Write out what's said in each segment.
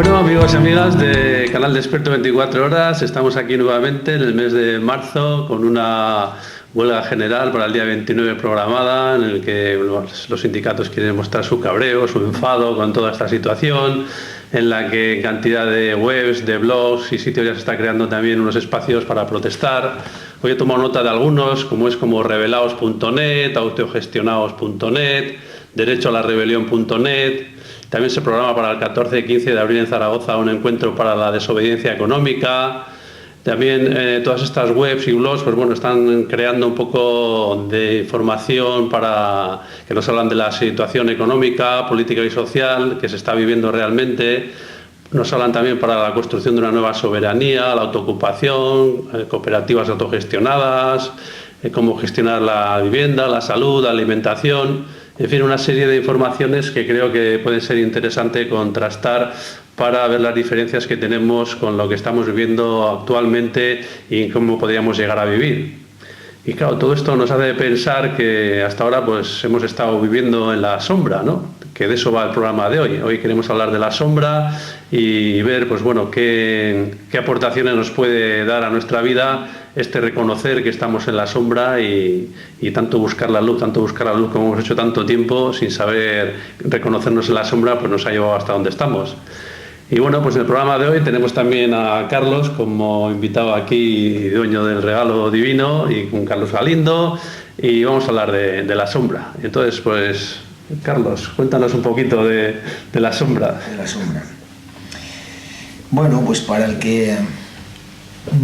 Bueno, amigos y amigas de Canal Despierto 24 Horas, estamos aquí nuevamente en el mes de marzo con una huelga general para el día 29 programada, en el que los sindicatos quieren mostrar su cabreo, su enfado con toda esta situación, en la que en cantidad de webs, de blogs y sitios ya se está creando también unos espacios para protestar. Hoy he tomado nota de algunos, como rebelaos.net, autogestionaos.net, derechoalarebelión.net. También se programa para el 14 y 15 de abril en Zaragoza un encuentro para la desobediencia económica. También todas estas webs y blogs pues bueno, están creando un poco de información para que nos hablan de la situación económica, política y social que se está viviendo realmente. Nos hablan también para la construcción de una nueva soberanía, la autoocupación, cooperativas autogestionadas, cómo gestionar la vivienda, la salud, la alimentación. En fin, una serie de informaciones que creo que pueden ser interesante contrastar para ver las diferencias que tenemos con lo que estamos viviendo actualmente y cómo podríamos llegar a vivir. Y claro, todo esto nos hace pensar que hasta ahora pues hemos estado viviendo en la sombra, ¿no? Que de eso va el programa de hoy. Hoy queremos hablar de la sombra y ver pues bueno, qué aportaciones nos puede dar a nuestra vida este reconocer que estamos en la sombra y tanto buscar la luz como hemos hecho tanto tiempo sin saber reconocernos en la sombra, pues nos ha llevado hasta donde estamos. Y bueno, pues en el programa de hoy tenemos también a Carlos como invitado aquí, dueño del regalo divino, y con Carlos Galindo, y vamos a hablar de la sombra. Entonces, pues, Carlos, cuéntanos un poquito de la sombra. De la sombra. Bueno, pues para el que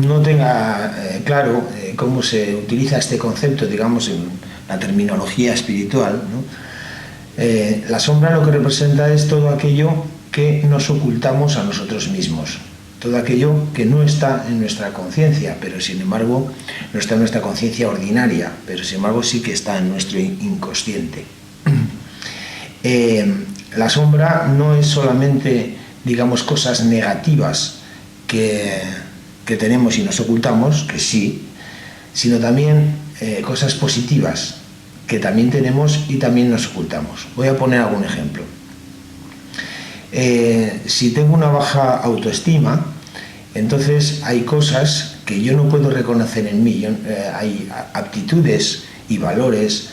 no tenga claro cómo se utiliza este concepto, digamos, en la terminología espiritual, ¿no? La sombra lo que representa es todo aquello que nos ocultamos a nosotros mismos, todo aquello que no está en nuestra conciencia, pero sin embargo no está en nuestra conciencia ordinaria, pero sin embargo sí que está en nuestro inconsciente. La sombra no es solamente, digamos, cosas negativas que tenemos y nos ocultamos, que sí, sino también cosas positivas que también tenemos y también nos ocultamos. Voy a poner algún ejemplo. Si tengo una baja autoestima, entonces hay cosas que yo no puedo reconocer en mí. Hay aptitudes y valores,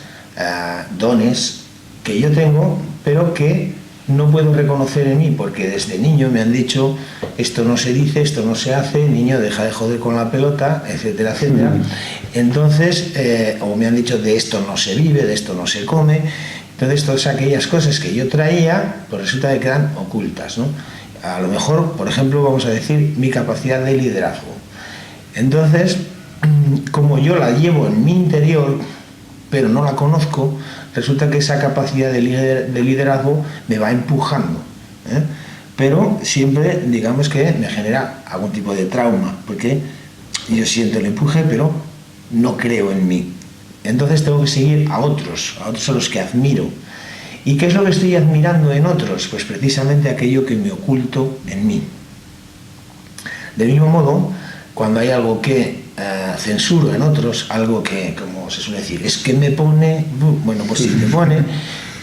dones que yo tengo, pero que no puedo reconocer en mí, porque desde niño me han dicho esto no se dice, esto no se hace, niño, deja de joder con la pelota, etcétera, etcétera. Entonces, o me han dicho de esto no se vive, de esto no se come. Entonces, todas aquellas cosas que yo traía, pues resulta que quedan ocultas, ¿no? A lo mejor, por ejemplo, vamos a decir mi capacidad de liderazgo. Entonces, como yo la llevo en mi interior, pero no la conozco, resulta que esa capacidad de liderazgo me va empujando, ¿eh? Pero siempre, digamos que me genera algún tipo de trauma, porque yo siento el empuje, pero no creo en mí. Entonces tengo que seguir a otros a los que admiro. ¿Y qué es lo que estoy admirando en otros? Pues precisamente aquello que me oculto en mí. Del mismo modo, cuando hay algo que censuro en otros, algo que, como se suele decir, es que me pone, bueno, pues si te pone,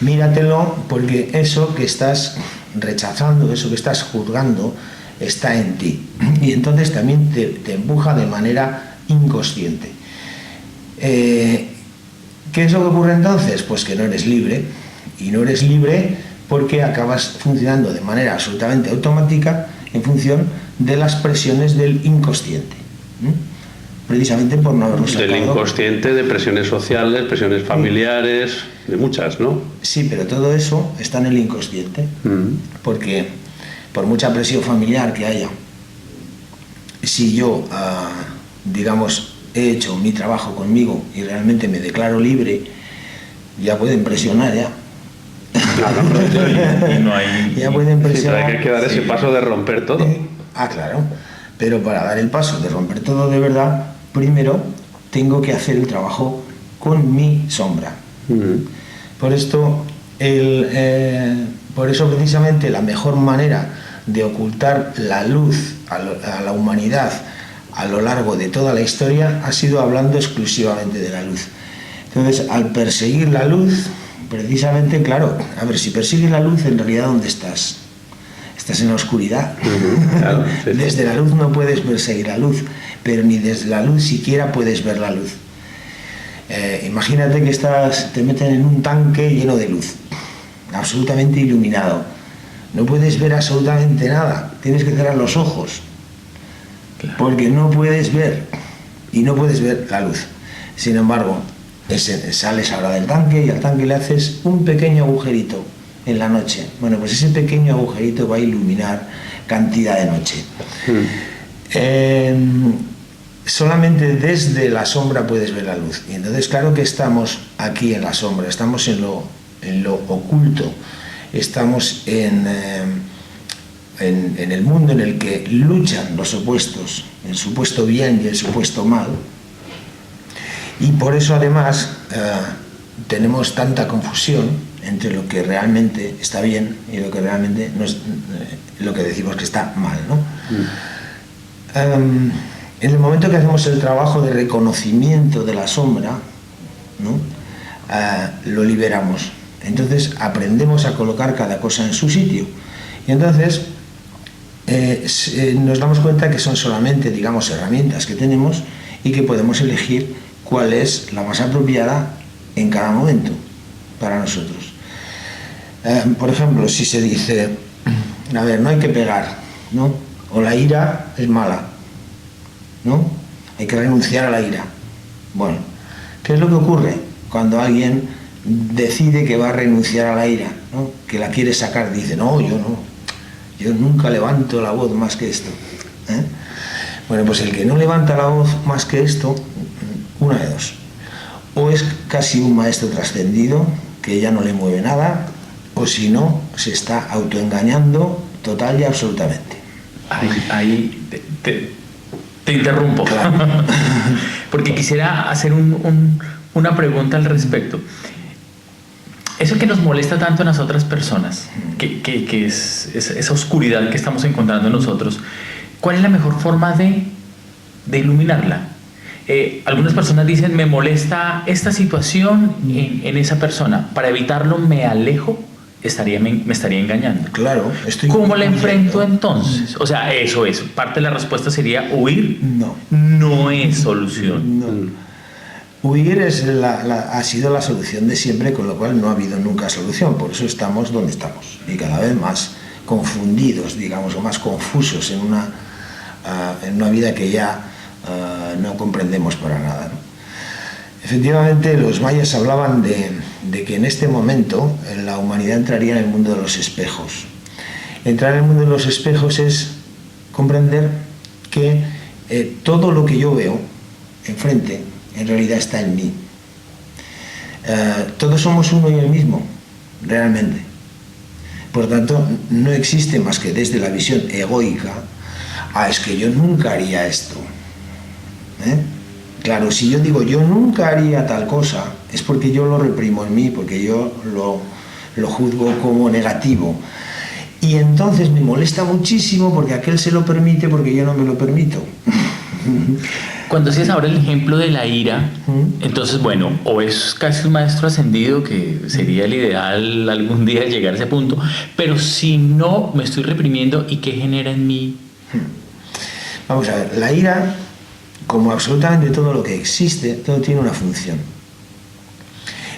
míratelo, porque eso que estás rechazando, eso que estás juzgando, está en ti. Y entonces también te empuja de manera inconsciente. ¿Qué es lo que ocurre entonces? Pues que no eres libre, y no eres libre porque acabas funcionando de manera absolutamente automática en función de las presiones del inconsciente, precisamente por no habernos sacado. Del inconsciente, de presiones sociales, presiones familiares, de muchas, ¿no? Sí, pero todo eso está en el inconsciente, porque por mucha presión familiar que haya, si yo, digamos, he hecho mi trabajo conmigo y realmente me declaro libre, ya pueden presionar ya. Claro, y no hay, ya pueden presionar. Sí, hay que dar ese paso de romper todo. Claro. Pero para dar el paso de romper todo de verdad, primero tengo que hacer el trabajo con mi sombra. Por eso precisamente la mejor manera de ocultar la luz a la humanidad a lo largo de toda la historia ha sido hablando exclusivamente de la luz. Entonces, al perseguir la luz, precisamente, claro, a ver, si persigues la luz, en realidad, ¿dónde estás? estás en la oscuridad. Claro, sí, sí. Desde la luz no puedes perseguir la luz, pero ni desde la luz siquiera puedes ver la luz. Imagínate que te meten en un tanque lleno de luz, absolutamente iluminado. No puedes ver absolutamente nada, tienes que cerrar los ojos, Claro. porque no puedes ver, y no puedes ver la luz. Sin embargo, sales ahora del tanque y al tanque le haces un pequeño agujerito en la noche. Bueno, pues ese pequeño agujerito va a iluminar cantidad de noche. Solamente desde la sombra puedes ver la luz. Y entonces, claro que estamos aquí en la sombra, estamos en lo oculto, estamos en el mundo en el que luchan los opuestos, el supuesto bien y el supuesto mal. Y por eso, además, tenemos tanta confusión entre lo que realmente está bien y lo que realmente no es, lo que decimos que está mal, ¿no? En el momento que hacemos el trabajo de reconocimiento de la sombra, ¿no? Lo liberamos. Entonces aprendemos a colocar cada cosa en su sitio. Y entonces nos damos cuenta que son solamente, digamos, herramientas que tenemos y que podemos elegir cuál es la más apropiada en cada momento para nosotros. Por ejemplo, si se dice, a ver, no hay que pegar, ¿no? O la ira es mala, ¿no? Hay que renunciar a la ira. Bueno, ¿qué es lo que ocurre cuando alguien decide que va a renunciar a la ira, ¿no? Que la quiere sacar? Dice, no, yo nunca levanto la voz más que esto, ¿eh? Bueno, pues el que no levanta la voz más que esto, una de dos: o es casi un maestro trascendido que ya no le mueve nada, o si no, se está autoengañando total y absolutamente. Ahí te interrumpo, Claro. porque quisiera hacer una pregunta al respecto. Eso que nos molesta tanto en las otras personas, que es esa oscuridad que estamos encontrando en nosotros, ¿cuál es la mejor forma de iluminarla? Algunas personas dicen, me molesta esta situación en esa persona, para evitarlo me alejo, me estaría engañando. Claro, ¿Cómo la enfrento entonces? O sea, eso es, parte de la respuesta sería huir. No es solución. No. Huir ha sido la solución de siempre, con lo cual no ha habido nunca solución. Por eso estamos donde estamos y cada vez más confundidos, digamos, o más confusos en una vida que ya no comprendemos para nada, ¿no? Efectivamente, los mayas hablaban de que en este momento la humanidad entraría en el mundo de los espejos. Entrar en el mundo de los espejos es comprender que todo lo que yo veo enfrente en realidad está en mí. Todos somos uno y el mismo, realmente. Por tanto, no existe más que desde la visión egoica, es que yo nunca haría esto. Claro, si yo digo yo nunca haría tal cosa, es porque yo lo reprimo en mí, porque yo lo juzgo como negativo. Y entonces me molesta muchísimo porque aquel se lo permite, porque yo no me lo permito. Cuando hacías ahora el ejemplo de la ira, entonces, bueno, o es casi un maestro ascendido, que sería el ideal algún día llegar a ese punto, pero si no me estoy reprimiendo, ¿y qué genera en mí? Vamos a ver, la ira, como absolutamente todo lo que existe, todo tiene una función.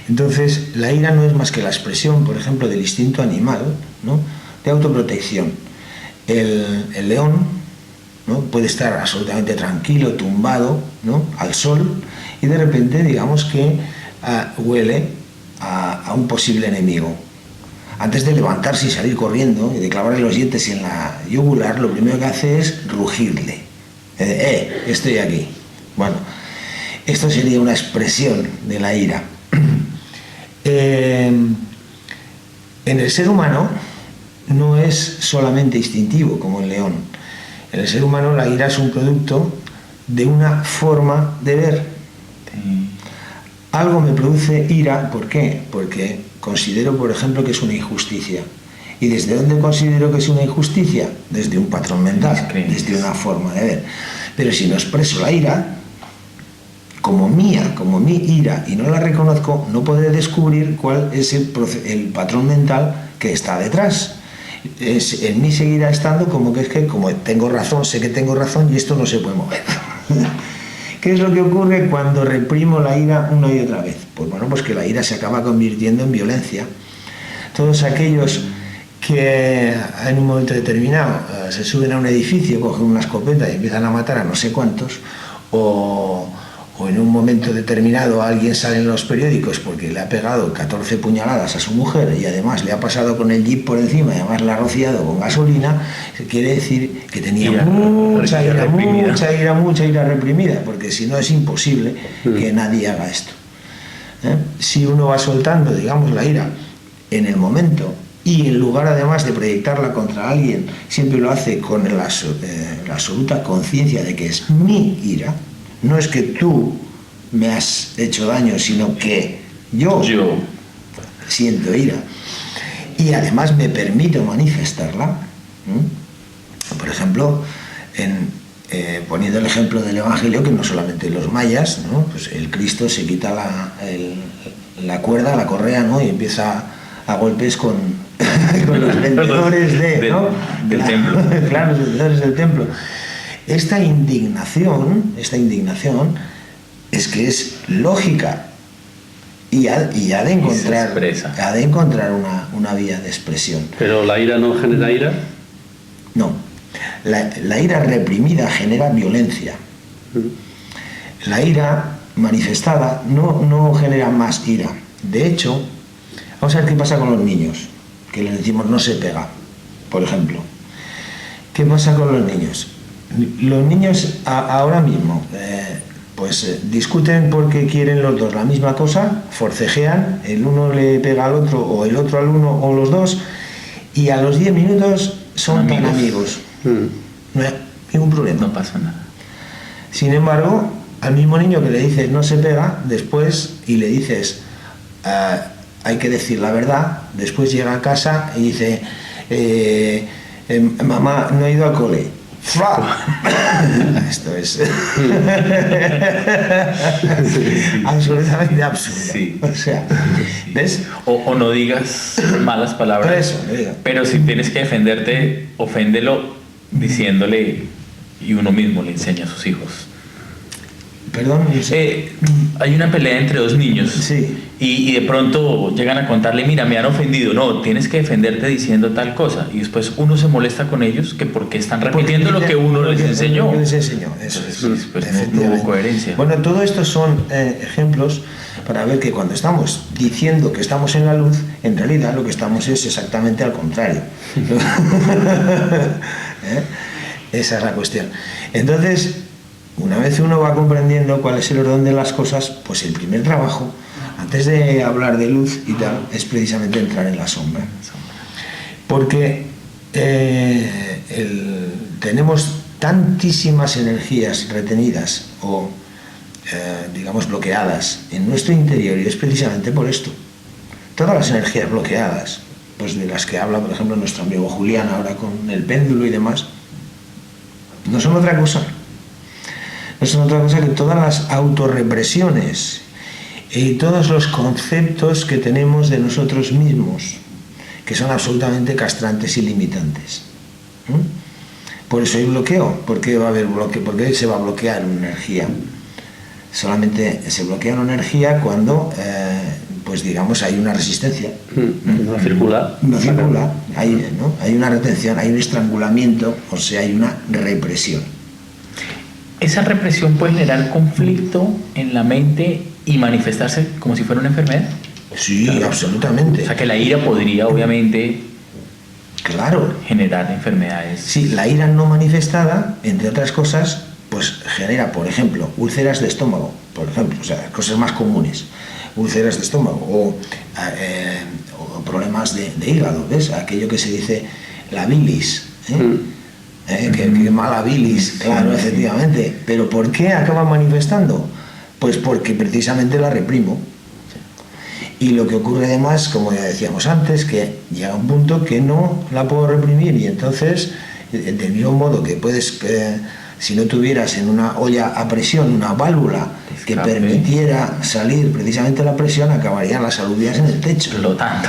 Entonces, la ira no es más que la expresión, por ejemplo, del instinto animal, ¿no?, de autoprotección. El león, ¿no?, puede estar absolutamente tranquilo, tumbado, ¿no?, al sol, y de repente, digamos que huele a un posible enemigo. Antes de levantarse y salir corriendo y de clavarle los dientes en la yugular, lo primero que hace es rugirle. Estoy aquí. Bueno, esto sería una expresión de la ira. En el ser humano no es solamente instintivo como el león. En el ser humano la ira es un producto de una forma de ver. Algo me produce ira, ¿por qué? Porque considero, por ejemplo, que es una injusticia. ¿Y desde dónde considero que es una injusticia? Desde un patrón mental, desde una forma de ver. Pero si no expreso la ira como mía, como mi ira, y no la reconozco, no podré descubrir cuál es el patrón mental que está detrás. en mí seguirá estando como que es que como tengo razón, sé que tengo razón y esto no se puede mover. ¿Qué es lo que ocurre cuando reprimo la ira una y otra vez? Pues bueno, pues que la ira se acaba convirtiendo en violencia. Todos aquellos que en un momento determinado se suben a un edificio, cogen una escopeta y empiezan a matar a no sé cuántos, o en un momento determinado alguien sale en los periódicos porque le ha pegado 14 puñaladas a su mujer y además le ha pasado con el jeep por encima y además la ha rociado con gasolina, quiere decir que tenía mucha ira reprimida, porque si no es imposible que nadie haga esto. Si uno va soltando, digamos, la ira en el momento y en lugar además de proyectarla contra alguien, siempre lo hace con la absoluta conciencia de que es mi ira. No es que tú me has hecho daño, sino que yo siento ira. Y además me permito manifestarla. Por ejemplo, poniendo el ejemplo del Evangelio, que no solamente los mayas, ¿no? Pues el Cristo se quita la cuerda, la correa, ¿no? Y empieza a golpes con los vendedores del templo. Claro, los vendedores del templo. Esta indignación es que es lógica y ha de encontrar una vía de expresión. ¿Pero la ira no genera ira? No, la ira reprimida genera violencia. La ira manifestada no genera más ira. De hecho, vamos a ver qué pasa con los niños, que les decimos no se pega, por ejemplo. ¿Qué pasa con los niños? Los niños ahora mismo discuten porque quieren los dos la misma cosa, forcejean, el uno le pega al otro o el otro al uno o los dos, y a los 10 minutos son tan amigos. No hay ningún problema. No pasa nada. Sin embargo, al mismo niño que le dices no se pega, después, y le dices hay que decir la verdad, después llega a casa y dice mamá, no he ido al cole. Esto es absolutamente absurdo. Sí. O sea, ¿ves? O no digas malas palabras, pero si tienes que defenderte, oféndelo diciéndole, y uno mismo le enseña a sus hijos. Perdón. Hay una pelea entre dos niños, sí. y de pronto llegan a contarle, mira, me han ofendido. No, tienes que defenderte diciendo tal cosa. Y después uno se molesta con ellos que porque están repitiendo lo que uno les enseñó. Eso es. Pues no hubo coherencia. Bueno, todo esto son ejemplos para ver que cuando estamos diciendo que estamos en la luz, en realidad lo que estamos es exactamente al contrario. Esa es la cuestión. Entonces, una vez uno va comprendiendo cuál es el orden de las cosas, pues el primer trabajo, antes de hablar de luz y tal, es precisamente entrar en la sombra. Porque tenemos tantísimas energías retenidas o, digamos, bloqueadas en nuestro interior, y es precisamente por esto. Todas las energías bloqueadas, pues de las que habla, por ejemplo, nuestro amigo Julián ahora con el péndulo y demás, no son otra cosa. No son otra cosa que todas las autorrepresiones y todos los conceptos que tenemos de nosotros mismos, que son absolutamente castrantes y limitantes. Por eso hay bloqueo. ¿Por qué va a haber bloqueo? ¿Por qué se va a bloquear una energía? Solamente se bloquea una energía cuando, pues digamos, hay una resistencia. No circula. No circula. Hay una retención, hay un estrangulamiento, o sea, hay una represión. ¿Esa represión puede generar conflicto en la mente y manifestarse como si fuera una enfermedad? Sí, claro. Absolutamente. O sea, que la ira podría, obviamente, generar enfermedades. Sí, la ira no manifestada, entre otras cosas, pues genera, por ejemplo, úlceras de estómago, por ejemplo, o sea, cosas más comunes, úlceras de estómago o problemas de hígado, ¿ves? Aquello que se dice la bilis, que mala bilis, claro, efectivamente. Pero ¿por qué acaba manifestando? Pues porque precisamente la reprimo. Y lo que ocurre además, como ya decíamos antes, que llega un punto que no la puedo reprimir, y entonces, del mismo modo que puedes si no tuvieras en una olla a presión una válvula que permitiera salir precisamente la presión, acabarían las alubias en el techo. Flotando.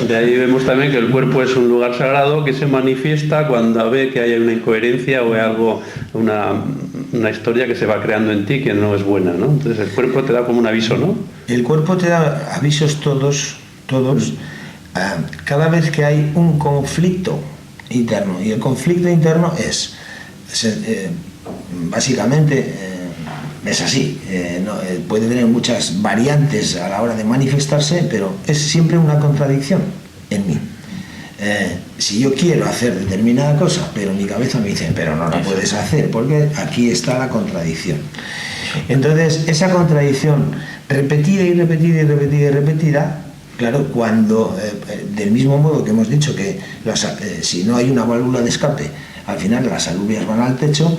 De ahí vemos también que el cuerpo es un lugar sagrado que se manifiesta cuando ve que hay una incoherencia o hay algo, una historia que se va creando en ti que no es buena, ¿no? Entonces el cuerpo te da como un aviso, ¿no? El cuerpo te da avisos todos. Cada vez que hay un conflicto interno, y el conflicto interno básicamente es así, puede tener muchas variantes a la hora de manifestarse, pero es siempre una contradicción en mí. Si yo quiero hacer determinada cosa, pero mi cabeza me dice, pero no la puedes hacer, porque aquí está la contradicción. Entonces, esa contradicción repetida y repetida y repetida y repetida, claro, cuando, del mismo modo que hemos dicho que si no hay una válvula de escape, al final las alubias van al techo,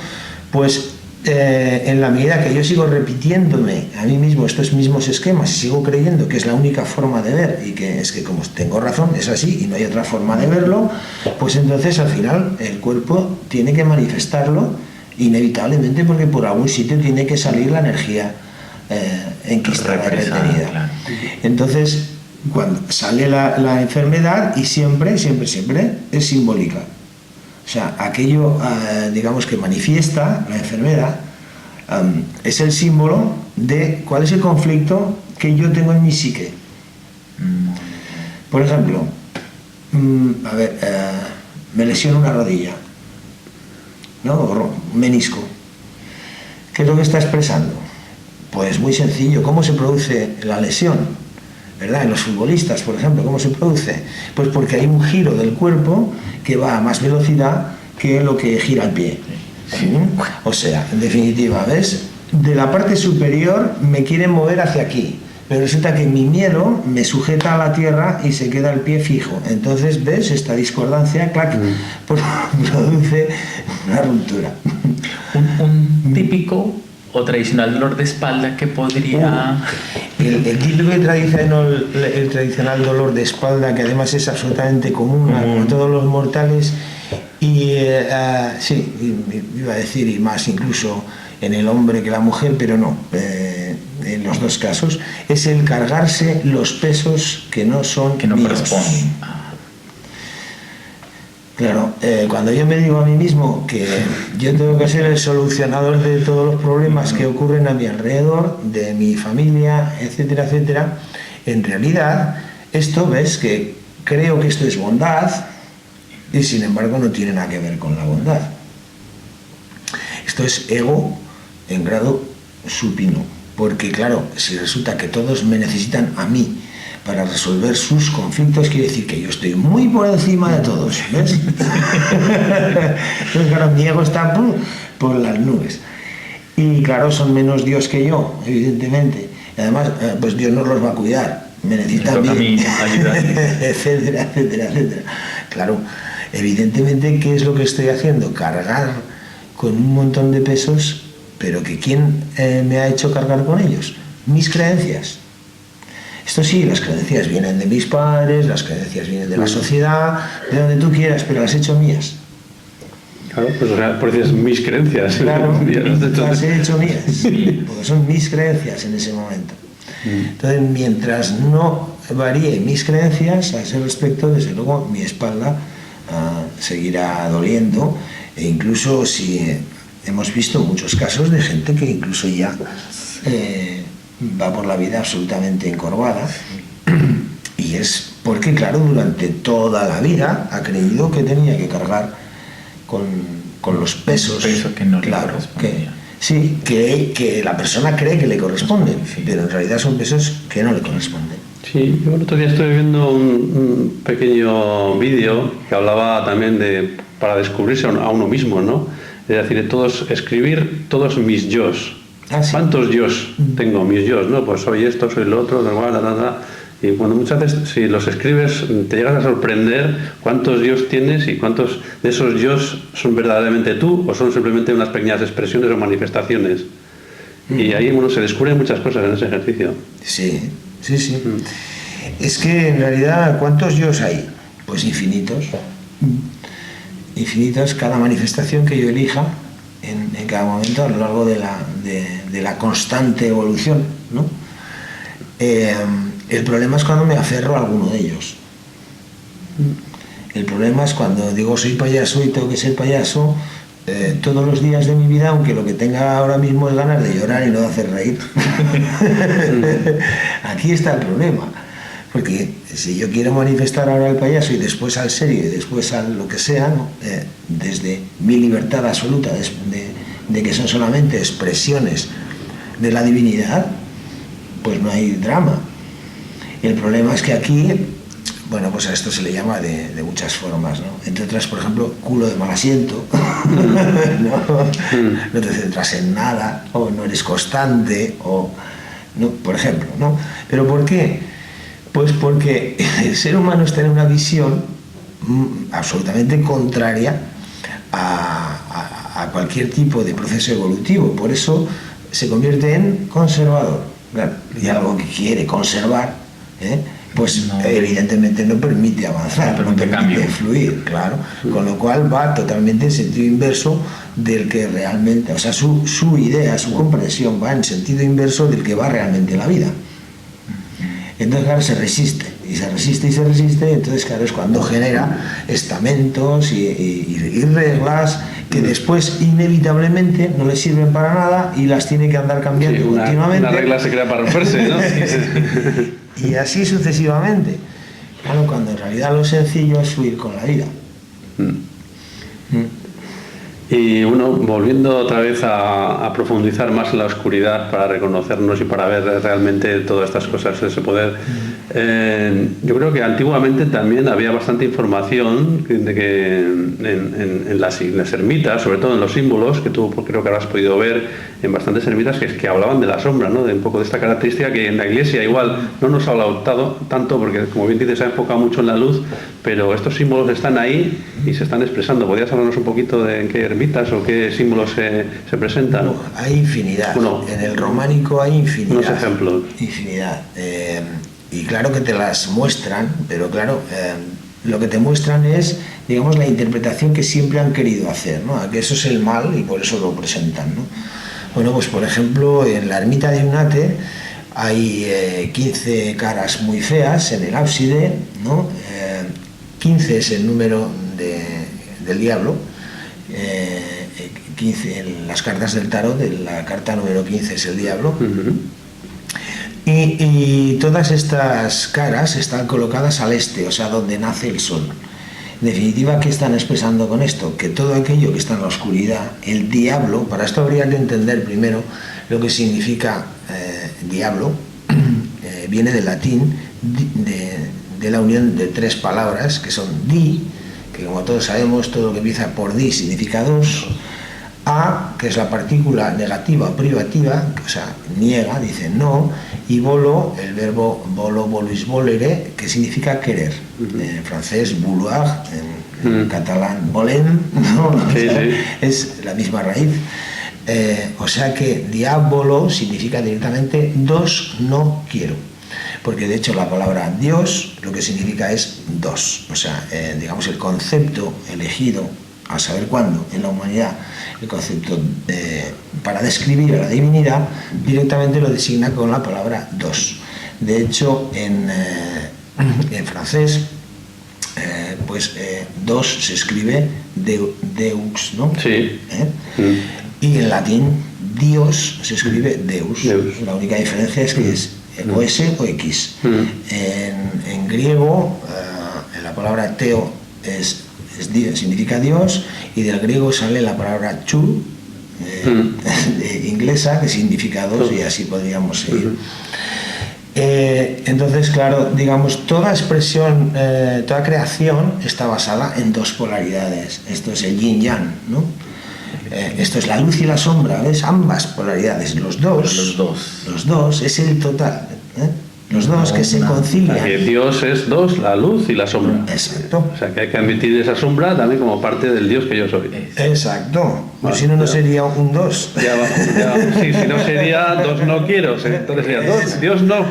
pues en la medida que yo sigo repitiéndome a mí mismo estos mismos esquemas y sigo creyendo que es la única forma de ver y que es que como tengo razón, es así y no hay otra forma de verlo, pues entonces al final el cuerpo tiene que manifestarlo inevitablemente, porque por algún sitio tiene que salir la energía enquistada, retenida. Claro. Entonces, cuando sale la enfermedad, y siempre es simbólica. O sea, aquello, digamos, que manifiesta la enfermedad, es el símbolo de cuál es el conflicto que yo tengo en mi psique. Por ejemplo, me lesiono una rodilla, ¿no? O un menisco. ¿Qué es lo que está expresando? Pues muy sencillo. ¿Cómo se produce la lesión? ¿Verdad? En los futbolistas, por ejemplo, ¿cómo se produce? Pues porque hay un giro del cuerpo que va a más velocidad que lo que gira el pie. ¿Sí? O sea, en definitiva, ¿ves? De la parte superior me quieren mover hacia aquí, pero resulta que mi miedo me sujeta a la tierra y se queda el pie fijo. Entonces, ¿ves? Esta discordancia, clac, produce una ruptura. Un típico o tradicional dolor de espalda que podría... El típico y tradicional dolor de espalda, que además es absolutamente común a todos los mortales, y sí, iba a decir, y más incluso en el hombre que la mujer, pero no, en los dos casos, es el cargarse los pesos que no son que no míos. corresponden. Claro, cuando yo me digo a mí mismo que yo tengo que ser el solucionador de todos los problemas que ocurren a mi alrededor, de mi familia, etcétera, etcétera, en realidad esto, ves, que creo que esto es bondad y sin embargo no tiene nada que ver con la bondad. Esto es ego en grado supino, porque claro, si resulta que todos me necesitan a mí para resolver sus conflictos, quiere decir que yo estoy muy por encima de todos, ¿ves? Entonces, claro, mi ego está por las nubes. Y claro, son menos Dios que yo, evidentemente. Y además, pues Dios no los va a cuidar, me necesita a mí, etcétera, etcétera, etcétera. Claro, evidentemente, ¿qué es lo que estoy haciendo? Cargar con un montón de pesos, pero que ¿quién me ha hecho cargar con ellos? Mis creencias. Esto sí, las creencias vienen de mis padres, las creencias vienen de la sociedad, de donde tú quieras, pero las he hecho mías. Claro, pues por eso es mis creencias. Claro, las he hecho mías, porque son mis creencias en ese momento. Entonces, mientras no varíe mis creencias a ese respecto, desde luego mi espalda seguirá doliendo, e incluso si hemos visto muchos casos de gente que incluso ya va por la vida absolutamente encorvada, y es porque, claro, durante toda la vida ha creído que tenía que cargar con los pesos, que no claro, le correspondía. Sí, que la persona cree que le corresponden, pero en realidad son pesos que no le corresponden. Sí, yo el otro día estuve viendo un pequeño vídeo que hablaba también para descubrirse a uno mismo, ¿no? Es decir, escribir todos mis yos. Ah, sí. ¿Cuántos yos tengo? Mis yos, ¿no? Pues soy esto, soy lo otro, y bueno, muchas veces si los escribes te llegas a sorprender cuántos yos tienes y cuántos de esos yos son verdaderamente tú o son simplemente unas pequeñas expresiones o manifestaciones. Y ahí, bueno, se descubren muchas cosas en ese ejercicio. Sí, sí, sí. Es que en realidad, ¿cuántos yos hay? Pues infinitos. infinitos cada manifestación que yo elija en cada momento a lo largo de la constante evolución, ¿no? El problema es cuando me aferro a alguno de ellos. El problema es cuando digo soy payaso y tengo que ser payaso todos los días de mi vida, aunque lo que tenga ahora mismo es ganas de llorar y no de hacer reír. Aquí está el problema. Porque si yo quiero manifestar ahora al payaso y después al serio y después a lo que sea, ¿no? Desde mi libertad absoluta de que son solamente expresiones de la divinidad, pues no hay drama. El problema es que aquí, bueno, pues a esto se le llama de muchas formas, ¿no? Entre otras, por ejemplo, culo de mal asiento, no te centras en nada, o no eres constante, o no, por ejemplo, ¿no? ¿Pero por qué? Pues porque el ser humano está en una visión absolutamente contraria a cualquier tipo de proceso evolutivo. Por eso se convierte en conservador. Claro, y algo que quiere conservar, pues no, evidentemente no permite avanzar, no permite fluir, claro. Con lo cual va totalmente en sentido inverso del que realmente, o sea, su idea, su comprensión va en sentido inverso del que va realmente la vida. Entonces, claro, se resiste, y se resiste, y se resiste, entonces, claro, es cuando genera estamentos y reglas que después, inevitablemente, no le sirven para nada y las tiene que andar cambiando continuamente. Una regla se crea para romperse, ¿no? Y así sucesivamente. Claro, cuando en realidad lo sencillo es fluir con la vida. Y bueno, volviendo otra vez a profundizar más en la oscuridad para reconocernos y para ver realmente todas estas cosas, ese poder, yo creo que antiguamente también había bastante información de que en las ermitas, sobre todo en los símbolos, que tú creo que habrás podido ver en bastantes ermitas, que hablaban de la sombra, ¿no? De un poco de esta característica que en la iglesia igual no nos ha hablado tanto, porque como bien dices se ha enfocado mucho en la luz, pero estos símbolos están ahí y se están expresando. ¿Podrías hablarnos un poquito de en qué ermitas o qué símbolos se presentan? No, hay infinidad. Bueno, en el románico hay infinidad. Unos ejemplos. Infinidad. Y claro que te las muestran, pero claro, lo que te muestran es, digamos, la interpretación que siempre han querido hacer, ¿no? Que eso es el mal y por eso lo presentan, ¿no? Bueno, pues por ejemplo, en la ermita de Eunate hay 15 caras muy feas en el ábside, ¿no? 15 es el número del diablo. 15 en las cartas del tarot, la carta número 15 es el diablo. Y todas estas caras están colocadas al este, o sea, donde nace el sol. En definitiva, ¿qué están expresando con esto? Que todo aquello que está en la oscuridad, el diablo, para esto habría que entender primero lo que significa diablo, viene del latín, de la unión de tres palabras que son di, que como todos sabemos, todo lo que empieza por di significa dos, a, que es la partícula negativa privativa, o sea, niega, dice no, y volo, el verbo volo, volis, volere, que significa querer. En francés, vouloir, en catalán, voler, ¿no? Sí. Es la misma raíz. O sea que diabolo significa directamente dos, no quiero. Porque de hecho la palabra Dios lo que significa es dos. O sea, digamos el concepto elegido a saber cuándo en la humanidad, el concepto para describir a la divinidad directamente lo designa con la palabra dos. De hecho, en francés, dos se escribe deux, ¿no? Sí. Y en latín, Dios se escribe Deus. La única diferencia es que es o S o X. En griego, la palabra teo significa Dios, y del griego sale la palabra chu, inglesa, que significa dos, y así podríamos seguir. Entonces, claro, digamos, toda expresión, toda creación está basada en dos polaridades. Esto es el yin yang, ¿no? Esto es la luz y la sombra, ¿ves? Ambas polaridades, los dos, es el total, ¿eh? Los dos que se concilian. Que Dios es dos, la luz y la sombra. Exacto. O sea, que hay que admitir esa sombra también como parte del Dios que yo soy. Exacto. Pues si no, no sería un dos. Sí, si no sería dos no quiero. Entonces sería dos, Dios no.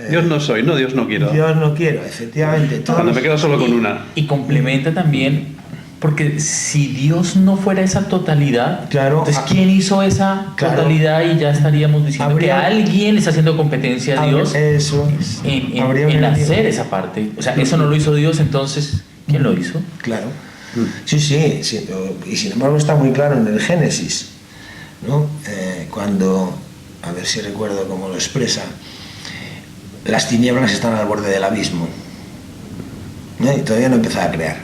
Dios no soy, no, Dios no quiero. Dios no quiero, efectivamente. Cuando me quedo solo con una. Y complementa también Porque si Dios no fuera esa totalidad, Claro, entonces ¿quién hizo esa totalidad? Y ya estaríamos diciendo que alguien está haciendo competencia a Dios en hacer esa parte. O sea, eso no lo hizo Dios, entonces ¿quién lo hizo? Claro. Sí, y sin embargo está muy claro en el Génesis, ¿no? Cuando, a ver si recuerdo cómo lo expresa, las tinieblas están al borde del abismo, ¿no? Y todavía no empezaba a crear,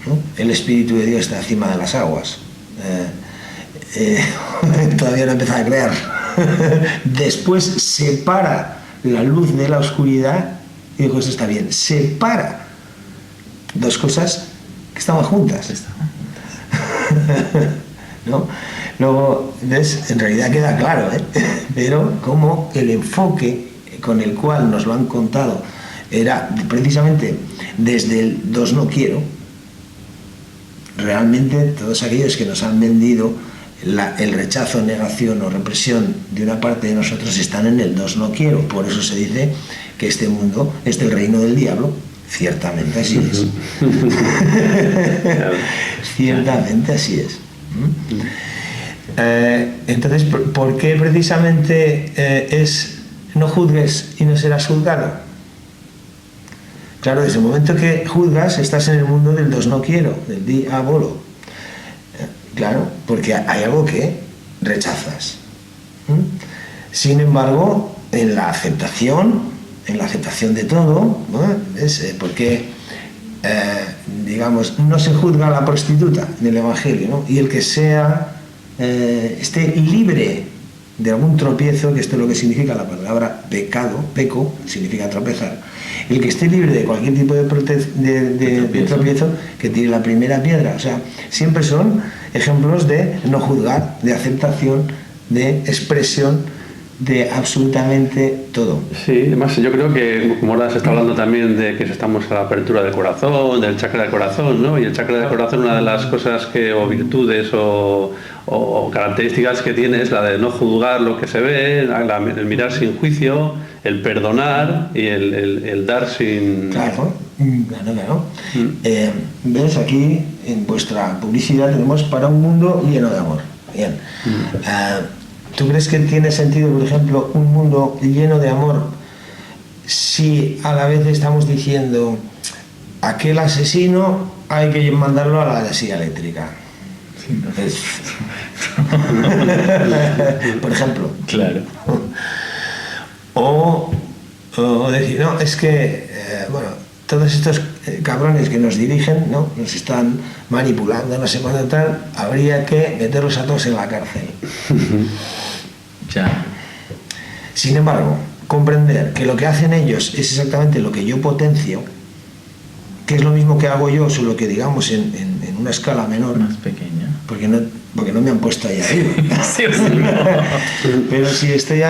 ¿no? El Espíritu de Dios está encima de las aguas, todavía no empezaba a crear. Después separa la luz de la oscuridad y dijo, esto está bien, separa dos cosas que estaban juntas. ¿No? Luego, ¿ves? En realidad queda claro, pero como el enfoque con el cual nos lo han contado era precisamente desde el dos no quiero, realmente todos aquellos que nos han vendido el rechazo, negación o represión de una parte de nosotros están en el dos no quiero. Por eso se dice que este mundo es el reino del diablo. Ciertamente así es. Ciertamente así es. Entonces, ¿por qué precisamente es no juzgues y no serás juzgado? Claro, desde el momento que juzgas estás en el mundo del dos no quiero, del diablo. Claro, porque hay algo que rechazas. Sin embargo, en la aceptación de todo, ¿no? Es porque, digamos, no se juzga a la prostituta del Evangelio, ¿no? Y el que esté libre de algún tropiezo, que esto es lo que significa la palabra pecado, peco, significa tropezar, el que esté libre de cualquier tipo de tropiezo, que tire la primera piedra. O sea, siempre son ejemplos de no juzgar, de aceptación, de expresión, de absolutamente todo. Sí, además yo creo que, como ahora se está hablando también de que estamos a la apertura del corazón, del chakra del corazón, ¿no? Y el chakra del corazón, una de las cosas o virtudes o características que tiene es la de no juzgar lo que se ve, el mirar sin juicio, el perdonar y el dar sin... Claro. ¿Ves? Aquí en vuestra publicidad tenemos para un mundo lleno de amor. Bien. ¿Tú crees que tiene sentido, por ejemplo, un mundo lleno de amor si a la vez estamos diciendo aquel asesino hay que mandarlo a la silla eléctrica? Por ejemplo. Claro. O decir, no, es que, todos estos cabrones que nos dirigen, ¿no? Nos están manipulando, no sé cuándo tal, habría que meterlos a todos en la cárcel. Ya. Sin embargo, comprender que lo que hacen ellos es exactamente lo que yo potencio, que es lo mismo que hago yo, solo que digamos en una escala menor. Más pequeña. Porque no me han puesto ahí arriba. Sí, no. Pero si estoy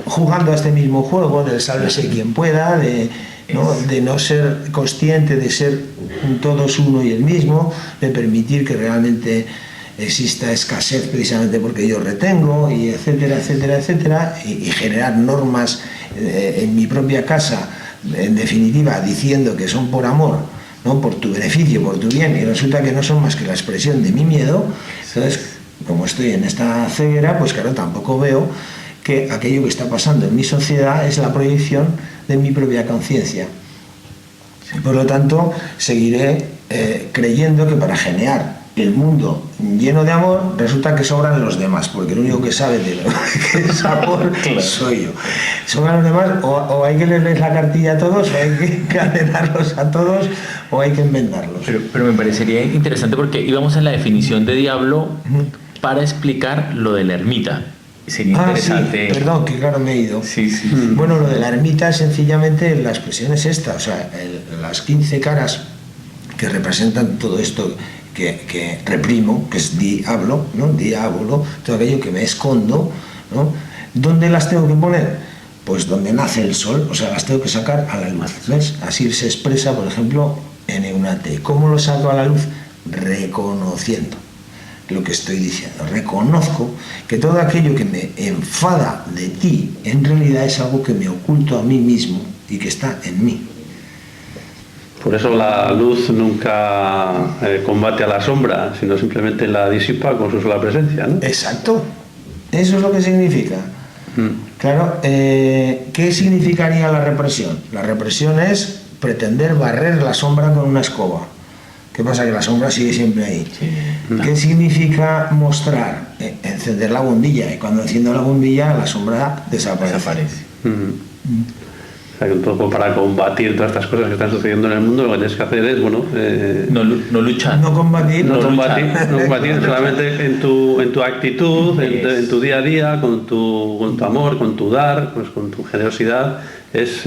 jugando a este mismo juego del sálvese quien pueda, de no ser consciente de ser todos uno y el mismo, de permitir que realmente exista escasez precisamente porque yo retengo, y etcétera, etcétera, etcétera, y generar normas en mi propia casa, en definitiva, diciendo que son por amor, ¿no? Por tu beneficio, por tu bien, y resulta que no son más que la expresión de mi miedo. Entonces, como estoy en esta ceguera, pues claro, tampoco veo que aquello que está pasando en mi sociedad es la proyección de mi propia conciencia. Por lo tanto, seguiré creyendo que para generar el mundo lleno de amor resulta que sobran los demás, porque el único que sabe de lo que es amor soy yo. Sobran los demás, o hay que leerles la cartilla a todos, o hay que encadenarlos a todos, o hay que enmendarlos. Pero me parecería interesante porque íbamos en la definición de diablo para explicar lo de la ermita. Sería interesante. Sí, perdón, que claro me he ido. Sí. Bueno, lo de la ermita, sencillamente la expresión es esta, o sea, las 15 caras que representan todo esto que reprimo, que es diablo, ¿no? Diablo, todo aquello que me escondo, ¿no? ¿Dónde las tengo que poner? Pues donde nace el sol, o sea, las tengo que sacar a la luz, ¿ves? Así se expresa, por ejemplo, en Eunate. ¿Cómo lo saco a la luz? Reconociendo lo que estoy diciendo. Reconozco que todo aquello que me enfada de ti en realidad es algo que me oculto a mí mismo y que está en mí. Por eso la luz nunca combate a la sombra, sino simplemente la disipa con su sola presencia, ¿no? Exacto. Eso es lo que significa. Claro, ¿qué significaría la represión? La represión es pretender barrer la sombra con una escoba. ¿Qué pasa? Que la sombra sigue siempre ahí. Sí. ¿Qué significa mostrar? Encender la bombilla. Y cuando enciendo la bombilla, la sombra desaparece. O sea, que un poco para combatir todas estas cosas que están sucediendo en el mundo, lo que tienes que hacer es, bueno... no luchar. No combatir. No combatir solamente en tu actitud, en tu día a día, con tu amor, con tu dar, pues con tu generosidad, es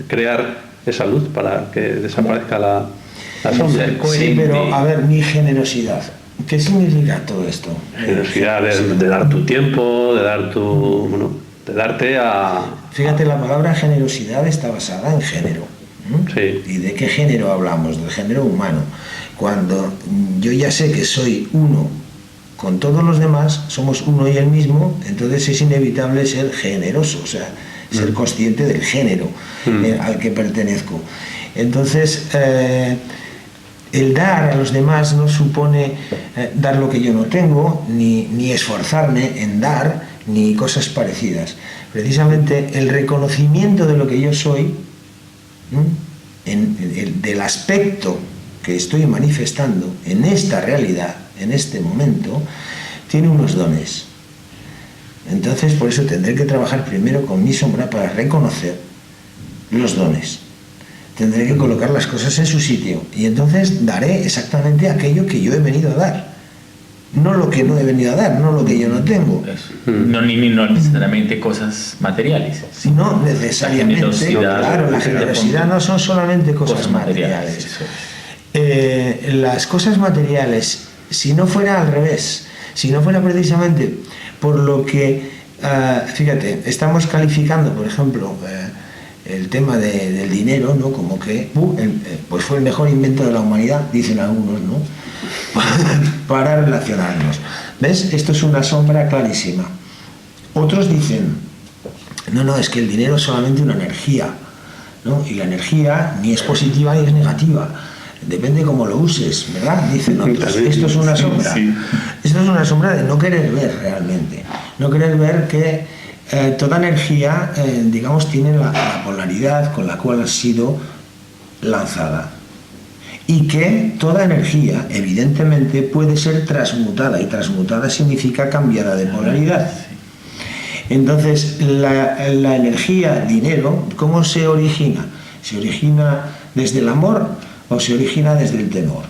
crear esa luz para que desaparezca la sombra. Sí, pero a ver, mi generosidad. ¿Qué significa todo esto? Generosidad de dar tu tiempo, de dar tu... Bueno, de darte a... Fíjate, la palabra generosidad está basada en género. Sí. ¿Y de qué género hablamos? Del género humano. Cuando yo ya sé que soy uno con todos los demás, somos uno y el mismo, entonces es inevitable ser generoso, o sea, ser consciente del género al que pertenezco. Entonces, el dar a los demás no supone dar lo que yo no tengo, ni esforzarme en dar, ni cosas parecidas. Precisamente el reconocimiento de lo que yo soy, del aspecto que estoy manifestando en esta realidad, en este momento, tiene unos dones. Entonces, por eso tendré que trabajar primero con mi sombra para reconocer los dones. Tendré que colocar las cosas en su sitio y entonces daré exactamente aquello que yo he venido a dar. No lo que no he venido a dar, no lo que yo no tengo. No necesariamente cosas materiales. No necesariamente. Claro, la generosidad no son solamente cosas materiales. Las cosas materiales, si no fuera al revés, si no fuera precisamente por lo que, fíjate, estamos calificando, por ejemplo, el tema del dinero, ¿no? Como que pues fue el mejor invento de la humanidad, dicen algunos, ¿no? Para relacionarnos. ¿Ves? Esto es una sombra clarísima. Otros dicen, no, es que el dinero es solamente una energía, ¿no? Y la energía ni es positiva ni es negativa. Depende cómo lo uses, ¿verdad? Dicen otros. Esto es una sombra. Esto es una sombra de no querer ver realmente. No querer ver que toda energía, digamos, tiene la polaridad con la cual ha sido lanzada. Y que toda energía, evidentemente, puede ser transmutada. Y transmutada significa cambiada de polaridad. Entonces, la energía, dinero, ¿cómo se origina? ¿Se origina desde el amor o se origina desde el temor?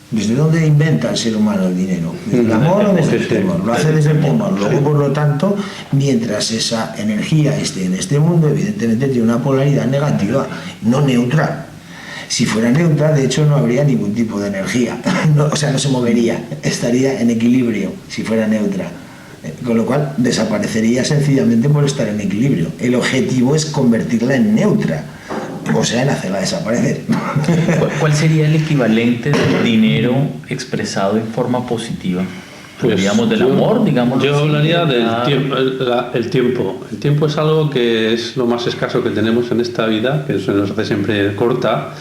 ¿Desde dónde inventa el ser humano el dinero? ¿Desde el amor o desde el temor? Lo hace desde el temor. Luego, por lo tanto, mientras esa energía esté en este mundo, evidentemente tiene una polaridad negativa, no neutra. Si fuera neutra, de hecho, no habría ningún tipo de energía. O sea, no se movería, estaría en equilibrio si fuera neutra. Con lo cual, desaparecería sencillamente por estar en equilibrio. El objetivo es convertirla en neutra, o sea, en hacerla desaparecer. ¿Cuál sería el equivalente del dinero expresado en forma positiva? Pues, digamos, del amor, digamos. Yo hablaría del tiempo, el tiempo. El tiempo es algo que es lo más escaso que tenemos en esta vida, que se nos hace siempre corta,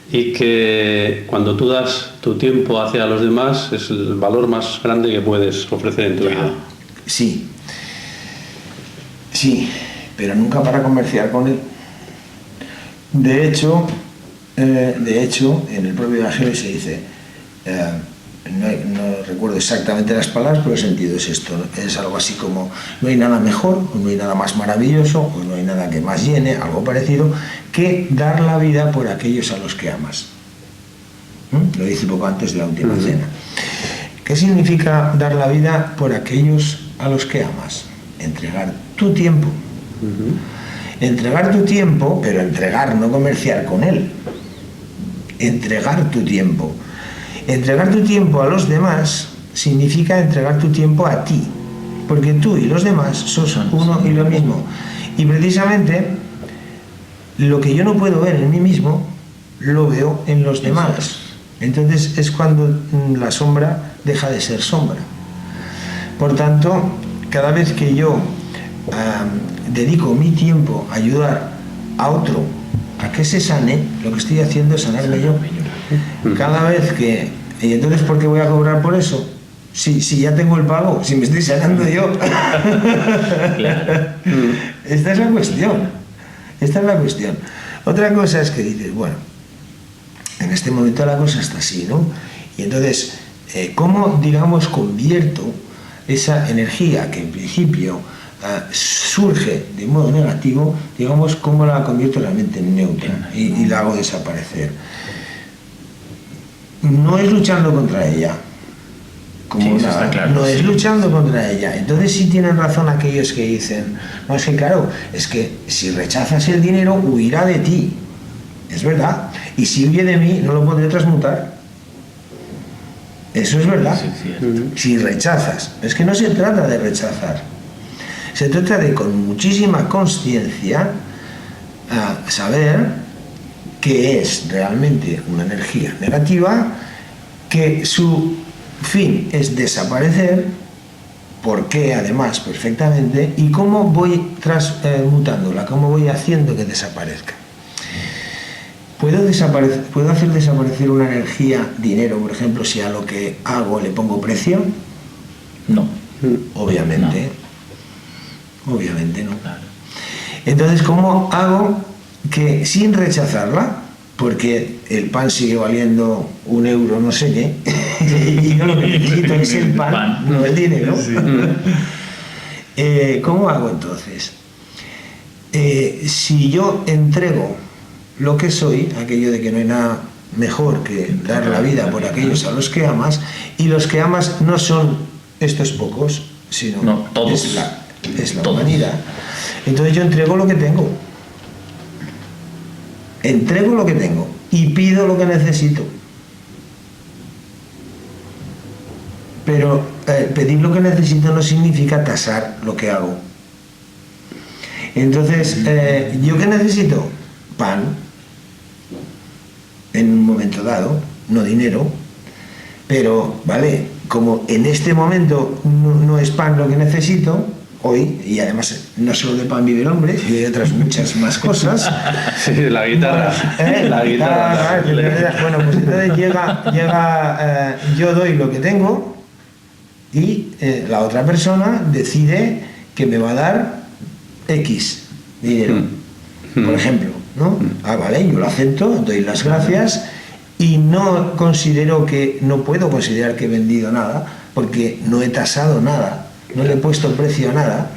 y que cuando tú das tu tiempo hacia los demás es el valor más grande que puedes ofrecer en tu vida. Sí, pero nunca para comerciar con él. De hecho, en el propio Evangelio se dice, no recuerdo exactamente las palabras, pero el sentido es esto, es algo así como, no hay nada mejor, o no hay nada más maravilloso, o no hay nada que más llene, algo parecido, que dar la vida por aquellos a los que amas. Lo dice poco antes de la última cena. ¿Qué significa dar la vida por aquellos a los que amas? Entregar tu tiempo. Entregar tu tiempo, pero entregar, no comerciar con él. Entregar tu tiempo. Entregar tu tiempo a los demás significa entregar tu tiempo a ti, porque tú y los demás sos uno y lo mismo. Y precisamente lo que yo no puedo ver en mí mismo, lo veo en los demás. Entonces es cuando la sombra deja de ser sombra. Por tanto, cada vez que yo dedico mi tiempo a ayudar a otro a que se sane, lo que estoy haciendo es sanarme yo. Cada vez que... ¿Y entonces por qué voy a cobrar por eso? Si ya tengo el pago, si me estoy sanando yo. Claro. Esta es la cuestión. Esta es la cuestión. Otra cosa es que dices, bueno, en este momento la cosa está así, ¿no? Y entonces, ¿cómo, digamos, convierto esa energía que en principio surge de modo negativo, digamos, cómo la convierto realmente en neutra y la hago desaparecer? No es luchando contra ella, como sí, nada, claro, no es sí. luchando contra ella. Entonces sí tienen razón aquellos que dicen, no, es que claro, es que si rechazas el dinero huirá de ti, es verdad, y si huye de mí no lo podré transmutar. Eso es verdad. Sí, Si rechazas, es que no se trata de rechazar, se trata de con muchísima consciencia saber que es realmente una energía negativa, que su fin es desaparecer, por qué además perfectamente, y cómo voy transmutándola, cómo voy haciendo que desaparezca. ¿Puedo hacer desaparecer una energía, dinero, por ejemplo, si a lo que hago le pongo precio? No. Obviamente. No. Obviamente no. Claro. Entonces, ¿cómo hago que sin rechazarla, porque el pan sigue valiendo €1 no sé qué, y yo lo que necesito es el pan, no el dinero? Sí. ¿Cómo hago entonces? Si yo entrego lo que soy, aquello de que no hay nada mejor que dar la vida por aquellos a los que amas, y los que amas no son estos pocos, sino no, todos. es la humanidad. Entonces yo entrego lo que tengo. Entrego lo que tengo y pido lo que necesito. Pero pedir lo que necesito no significa tasar lo que hago. Entonces, ¿yo qué necesito? Pan, en un momento dado, no dinero, pero, ¿vale? Como en este momento no es pan lo que necesito, hoy, y además no solo de pan vive el hombre, y de otras muchas más cosas. Sí, la guitarra. La guitarra. Bueno, pues entonces llega yo doy lo que tengo y la otra persona decide que me va a dar X dinero, por ejemplo, ¿no? Vale, yo lo acepto, doy las gracias y no puedo considerar que he vendido nada porque no he tasado nada. No le he puesto precio a nada.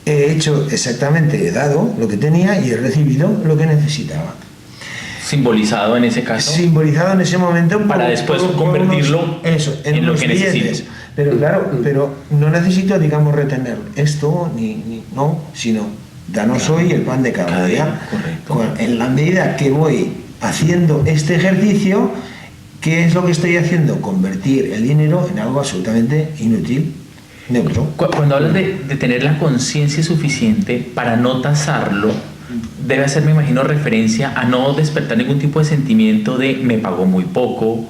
He hecho exactamente, he dado lo que tenía y he recibido lo que necesitaba. Simbolizado en ese caso. Simbolizado en ese momento para después convertirlo en lo que necesito. Pero claro, pero no necesito, digamos, retener esto, no, sino danos hoy el pan de cada día. Correcto. En la medida que voy haciendo este ejercicio, ¿qué es lo que estoy haciendo? Convertir el dinero en algo absolutamente inútil. Neutro. Cuando hablas de tener la conciencia suficiente para no tasarlo, debe hacer, me imagino, referencia a no despertar ningún tipo de sentimiento de me pagó muy poco.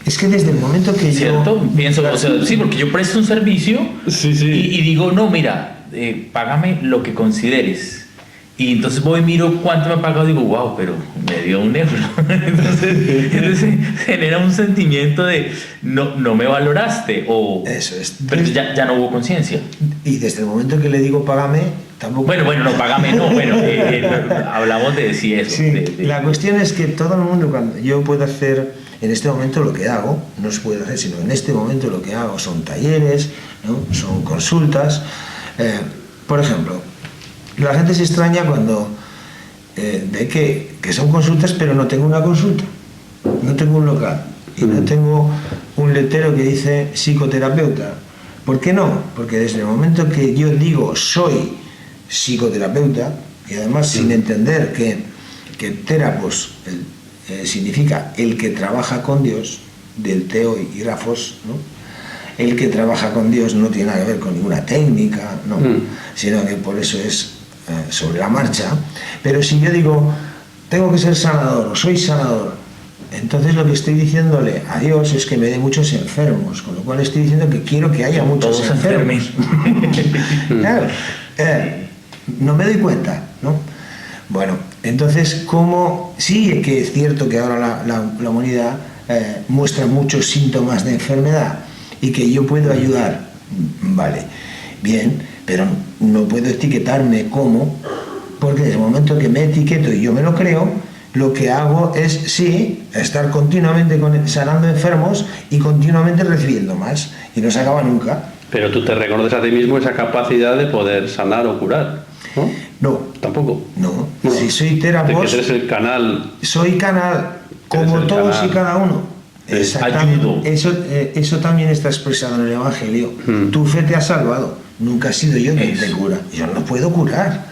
Es que desde el momento que ¿cierto? Pienso, o sea, sí, porque yo presto un servicio y digo, no, mira, págame lo que consideres. Y entonces voy y miro cuánto me ha pagado y digo, wow, pero me dio €1. entonces genera un sentimiento de no me valoraste o eso es. Pero ya no hubo conciencia. Y desde el momento que le digo págame, tampoco. Bueno, no, págame no, pero hablamos de si eso. Sí, la cuestión es que todo el mundo, cuando yo puedo hacer en este momento lo que hago, no se puede hacer, sino en este momento lo que hago son talleres, ¿no? Son consultas. Por ejemplo, la gente se extraña cuando ve que son consultas, pero no tengo una consulta, no tengo un local y no tengo un letrero que dice psicoterapeuta. ¿Por qué no? Porque desde el momento que yo digo soy psicoterapeuta, y además sin entender que terapos significa el que trabaja con Dios, del Teo y Grafos, ¿no? El que trabaja con Dios no tiene nada que ver con ninguna técnica, no, sino que por eso es sobre la marcha. Pero si yo digo tengo que ser sanador o soy sanador, entonces lo que estoy diciéndole a Dios es que me dé muchos enfermos, con lo cual estoy diciendo que quiero que haya muchos enfermos. Claro, no me doy cuenta, ¿no? Bueno, entonces, como sí que es cierto que ahora la humanidad muestra muchos síntomas de enfermedad y que yo puedo ayudar, vale, bien, pero no puedo etiquetarme como, porque desde el momento que me etiqueto y yo me lo creo, lo que hago es, sí, estar continuamente sanando enfermos y continuamente recibiendo más, y no se acaba nunca. Pero tú te reconoces a ti mismo esa capacidad de poder sanar o curar, ¿no? No. Tampoco. No. Si soy terapeuta, que eres el canal. Soy canal, como todos canal. Y cada uno. Exactamente. Eso también está expresado en el Evangelio. Tu fe te ha salvado. Nunca he sido yo quien te cura. Yo no puedo curar.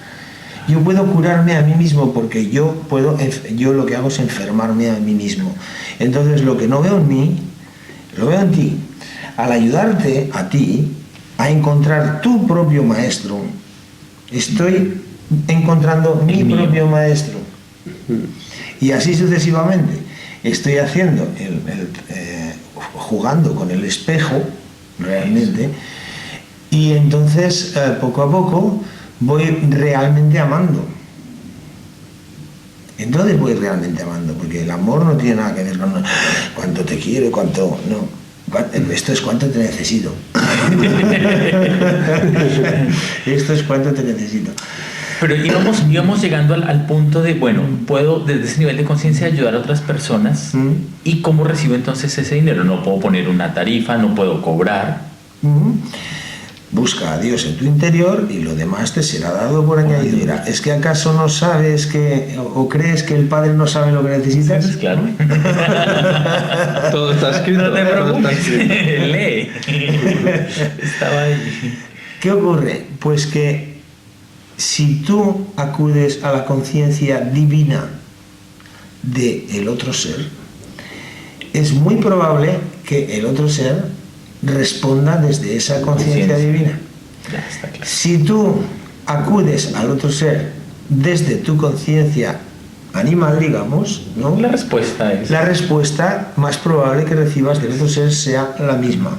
Yo puedo curarme a mí mismo porque yo lo que hago es enfermarme a mí mismo. Entonces lo que no veo en mí, lo veo en ti. Al ayudarte a ti a encontrar tu propio maestro, estoy encontrando mi propio maestro. Y así sucesivamente. Estoy haciendo, jugando con el espejo, realmente, y entonces poco a poco voy realmente amando. Entonces voy realmente amando, porque el amor no tiene nada que ver con cuánto te quiero, cuánto... No. Esto es cuánto te necesito. Esto es cuánto te necesito. Pero íbamos llegando al punto de, bueno, puedo desde ese nivel de conciencia ayudar a otras personas. ¿Y cómo recibo entonces ese dinero? No puedo poner una tarifa, no puedo cobrar. Busca a Dios en tu interior y lo demás te será dado por añadidura. ¿Es que acaso no sabes o crees que el Padre no sabe lo que necesitas? Sí, claro. Todo está escrito. No te preocupes. Lee. Estaba ahí. ¿Qué ocurre? Pues que si tú acudes a la conciencia divina del otro ser, es muy probable que el otro ser responda desde esa conciencia divina. Ya está claro. Si tú acudes al otro ser desde tu conciencia animal, digamos, ¿no? La respuesta más probable que recibas del otro ser sea la misma.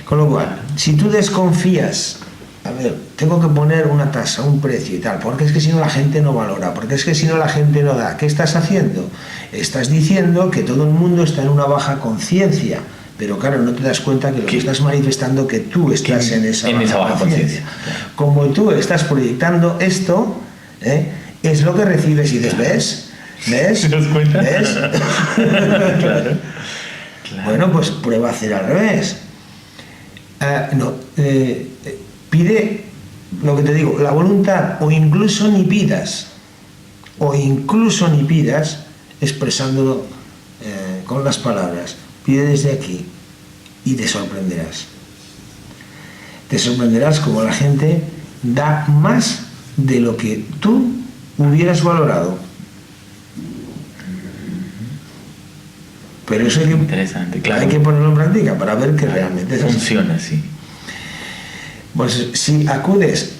Con lo cual, si tú desconfías, a ver, tengo que poner una tasa, un precio y tal, porque es que si no la gente no valora, porque es que si no la gente no da, ¿qué estás haciendo? Estás diciendo que todo el mundo está en una baja conciencia, pero claro, no te das cuenta que lo que estás manifestando que tú estás en esa baja conciencia. Como tú estás proyectando esto, es lo que recibes y dices, ¿ves? ¿Te das cuenta? ¿Ves? Claro. Bueno, pues prueba a hacer al revés. Pide lo que te digo, la voluntad, o incluso ni pidas expresándolo con las palabras. Pide desde aquí y te sorprenderás. Te sorprenderás como la gente da más de lo que tú hubieras valorado. Pero eso hay que, interesante, claro. Hay que ponerlo en práctica para ver que realmente funciona así. Pues si acudes,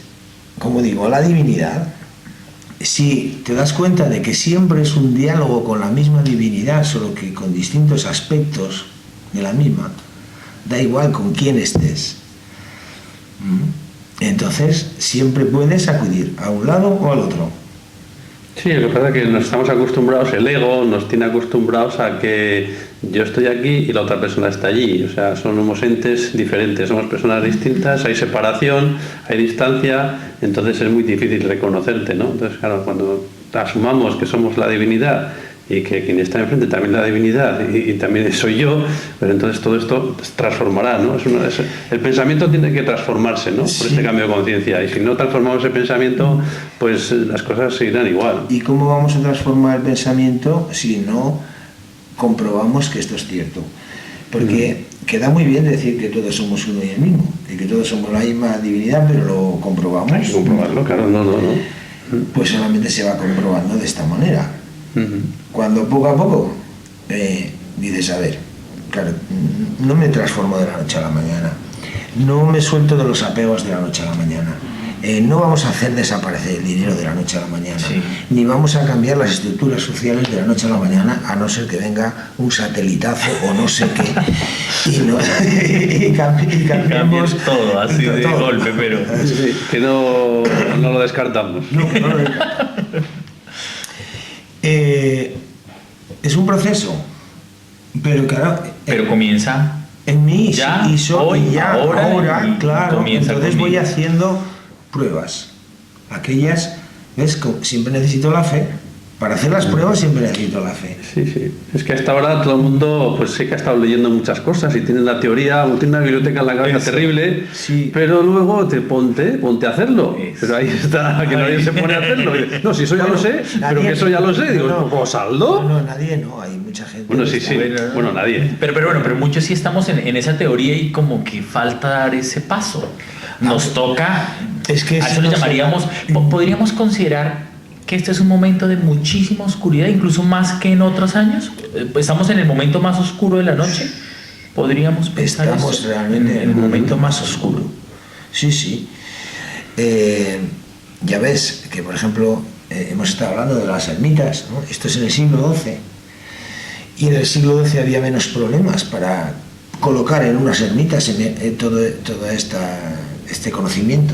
como digo, a la divinidad, si te das cuenta de que siempre es un diálogo con la misma divinidad, solo que con distintos aspectos de la misma, da igual con quién estés, entonces siempre puedes acudir a un lado o al otro. Sí, lo que pasa es que nos estamos acostumbrados, el ego nos tiene acostumbrados a que yo estoy aquí y la otra persona está allí. O sea, somos entes diferentes, somos personas distintas, hay separación, hay distancia, entonces es muy difícil reconocerte, ¿no? Entonces, claro, cuando asumamos que somos la divinidad y que quien está enfrente también es la divinidad y también soy yo, pero entonces todo esto se transformará, ¿no? El pensamiento tiene que transformarse, ¿no? Sí. Por este cambio de conciencia, y si no transformamos el pensamiento, pues las cosas seguirán igual. ¿Y cómo vamos a transformar el pensamiento si no comprobamos que esto es cierto? Porque queda muy bien decir que todos somos uno y el mismo, y que todos somos la misma divinidad, pero lo comprobamos. Hay que comprobarlo, claro, no. Pues solamente se va comprobando de esta manera. Cuando poco a poco dices, a ver, claro, no me transformo de la noche a la mañana, no me suelto de los apegos de la noche a la mañana, no vamos a hacer desaparecer el dinero de la noche a la mañana, ni vamos a cambiar las estructuras sociales de la noche a la mañana, a no ser que venga un satelitazo o no sé qué y cambiemos todo así todo. De golpe, pero sí, que no lo descartamos. No. Es un proceso, pero claro... Pero comienza en mí, ya, y ahora, claro, entonces voy haciendo pruebas. Aquellas, ¿ves? Siempre necesito la fe. Para hacer las pruebas siempre necesito la fe. Sí, sí. Es que hasta ahora todo el mundo, pues sí que ha estado leyendo muchas cosas y tiene la teoría, tiene una biblioteca en la cabeza terrible, sí. Pero luego ponte a hacerlo. Pero ahí está, que nadie se pone a hacerlo. No, si eso ya lo sé, pero que eso ya lo sé. Digo, ¿pues Aldo? No, nadie no, hay mucha gente. Bueno, sí. Bueno, nadie. Pero muchos sí estamos en esa teoría y como que falta dar ese paso. Nos toca, es que a eso lo llamaríamos, podríamos considerar que este es un momento de muchísima oscuridad, incluso más que en otros años. Estamos en el momento más oscuro de la noche. Podríamos pensar estamos eso, realmente en el momento más oscuro. Sí. Ya ves que, por ejemplo, hemos estado hablando de las ermitas, ¿no? Esto es en el siglo XII. Y en el siglo XII había menos problemas para colocar en unas ermitas todo este conocimiento.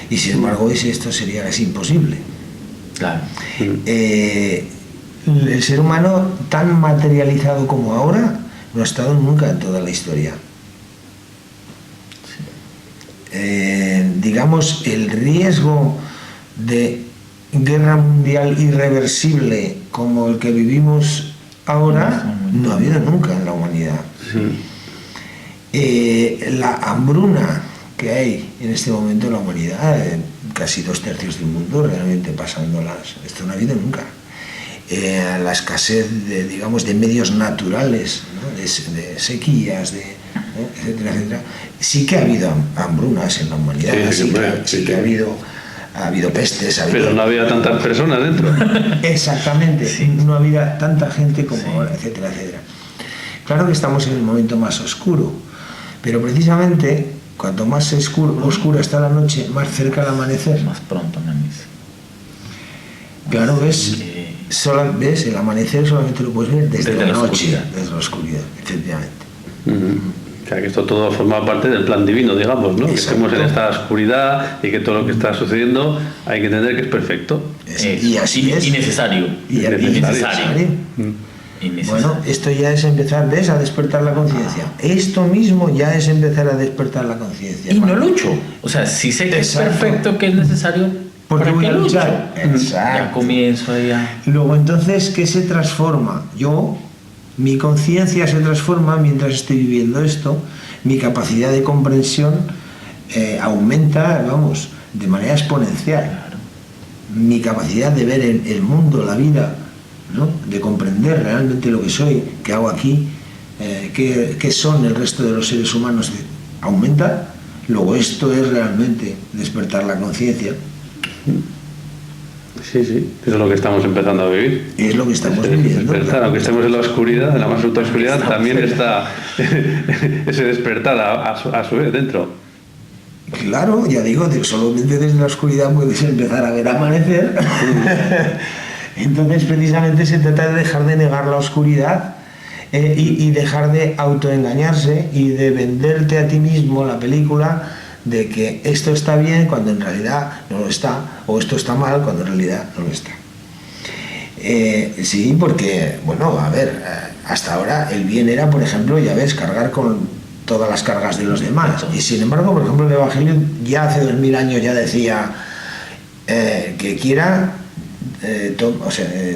Y sin embargo, hoy esto sería casi imposible. Claro. El ser humano, tan materializado como ahora, no ha estado nunca en toda la historia. Digamos, el riesgo de guerra mundial irreversible como el que vivimos ahora no ha habido nunca en la humanidad. La hambruna que hay en este momento en la humanidad, casi 2/3 del mundo realmente pasándolas, esto no ha habido nunca. La escasez de medios naturales, ¿no? de sequías, etcétera. Sí que ha habido hambrunas en la humanidad, sí que ha habido pestes. Pero no había tantas personas dentro. Exactamente, no había tanta gente como ahora, etcétera. Claro que estamos en el momento más oscuro, pero precisamente cuanto más oscura está la noche, más cerca al amanecer. Más pronto, manis. Claro, ¿ves? El amanecer solamente lo puedes ver desde la noche, desde la oscuridad, efectivamente. O sea, que esto todo forma parte del plan divino, digamos, ¿no? Exacto. Que estemos en esta oscuridad y que todo lo que está sucediendo hay que entender que es perfecto. Y así es. Y necesario. Bueno, esto ya es empezar, ¿ves?, a despertar la conciencia. Esto mismo ya es empezar a despertar la conciencia. Y no lucho. O sea, si sé que es perfecto, que es necesario, porque voy a luchar. Exacto. Ya comienzo ahí a... Luego, entonces, ¿qué se transforma? Mi conciencia se transforma mientras estoy viviendo esto, mi capacidad de comprensión aumenta, de manera exponencial. Claro. Mi capacidad de ver el mundo, la vida, ¿no? De comprender realmente lo que soy, qué hago aquí, qué son el resto de los seres humanos, aumenta. Luego esto es realmente despertar la conciencia. Sí, eso es lo que estamos empezando a vivir. Es lo que estamos viviendo. Despertar, aunque estemos en la oscuridad, en la más absoluta oscuridad, también está ese despertar a su vez dentro. Claro, ya digo, solamente desde la oscuridad puedes empezar a ver amanecer. Entonces, precisamente se trata de dejar de negar la oscuridad y dejar de autoengañarse y de venderte a ti mismo la película de que esto está bien cuando en realidad no lo está, o esto está mal cuando en realidad no lo está. Sí, porque, hasta ahora el bien era, por ejemplo, ya ves, cargar con todas las cargas de los demás. Y sin embargo, por ejemplo, el Evangelio ya hace 2000 años ya decía que quiera...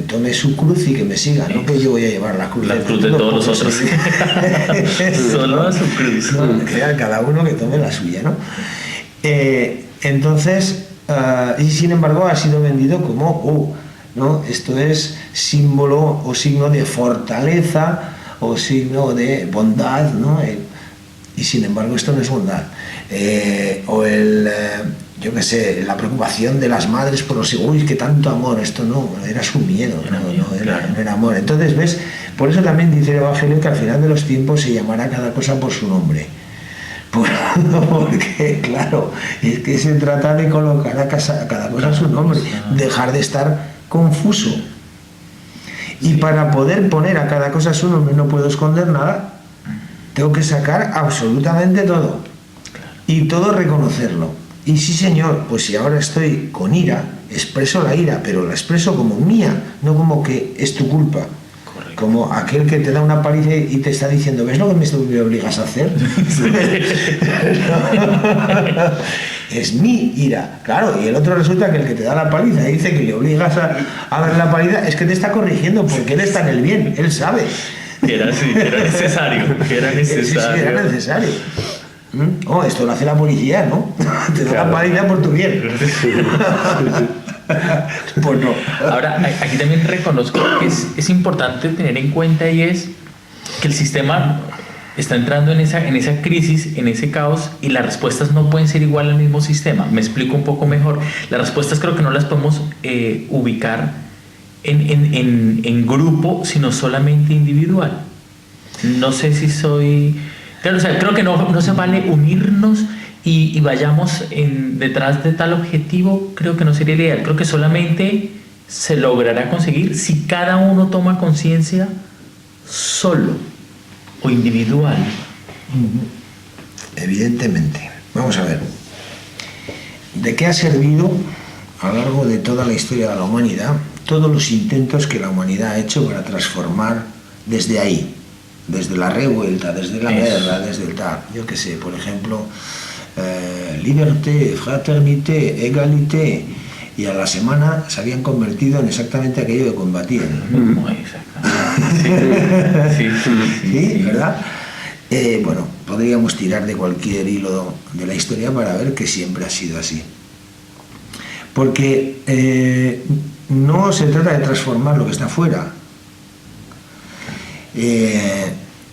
tome su cruz y que me siga, no que yo voy a llevar la cruz de todos los otros. Solo a su cruz. Cada uno que tome la suya, ¿no? Entonces, y sin embargo ha sido vendido como, ¿no? Esto es símbolo o signo de fortaleza o signo de bondad, ¿no? Y sin embargo esto no es bondad. La preocupación de las madres por los hijos, que tanto amor, esto no, era su miedo, no era amor. Entonces, ¿ves? Por eso también dice el Evangelio que al final de los tiempos se llamará cada cosa por su nombre. Porque, claro, es que se trata de colocar a cada cosa su nombre, dejar de estar confuso. Y para poder poner a cada cosa su nombre no puedo esconder nada, tengo que sacar absolutamente todo y todo reconocerlo. Y sí, señor, pues si ahora estoy con ira, expreso la ira, pero la expreso como mía, no como que es tu culpa. Correcto. Como aquel que te da una paliza y te está diciendo, ¿ves lo que me obligas a hacer? Es mi ira, claro, y el otro resulta que el que te da la paliza y dice que le obligas a dar la paliza, es que te está corrigiendo porque él está en el bien, él sabe. Que era necesario. Sí, era necesario. Oh, esto lo hace la policía, ¿no? Te da la paliza por tu bien. Pues no. Ahora, aquí también reconozco que es importante tener en cuenta, y es que el sistema está entrando en esa crisis, en ese caos, y las respuestas no pueden ser igual al mismo sistema. Me explico un poco mejor. Las respuestas creo que no las podemos ubicar en grupo, sino solamente individual. No sé si soy... Claro, o sea, creo que no se vale unirnos y vayamos detrás de tal objetivo. Creo que no sería ideal. Creo que solamente se logrará conseguir si cada uno toma conciencia solo o individual. Evidentemente. Vamos a ver. ¿De qué ha servido a lo largo de toda la historia de la humanidad todos los intentos que la humanidad ha hecho para transformar desde ahí? Desde la revuelta, desde la guerra, desde el tal. Yo qué sé, por ejemplo, liberté, fraternité, égalité, y a la semana se habían convertido en exactamente aquello que combatían. Muy exactamente. Sí, ¿verdad? Bueno, podríamos tirar de cualquier hilo de la historia para ver que siempre ha sido así. Porque no se trata de transformar lo que está afuera.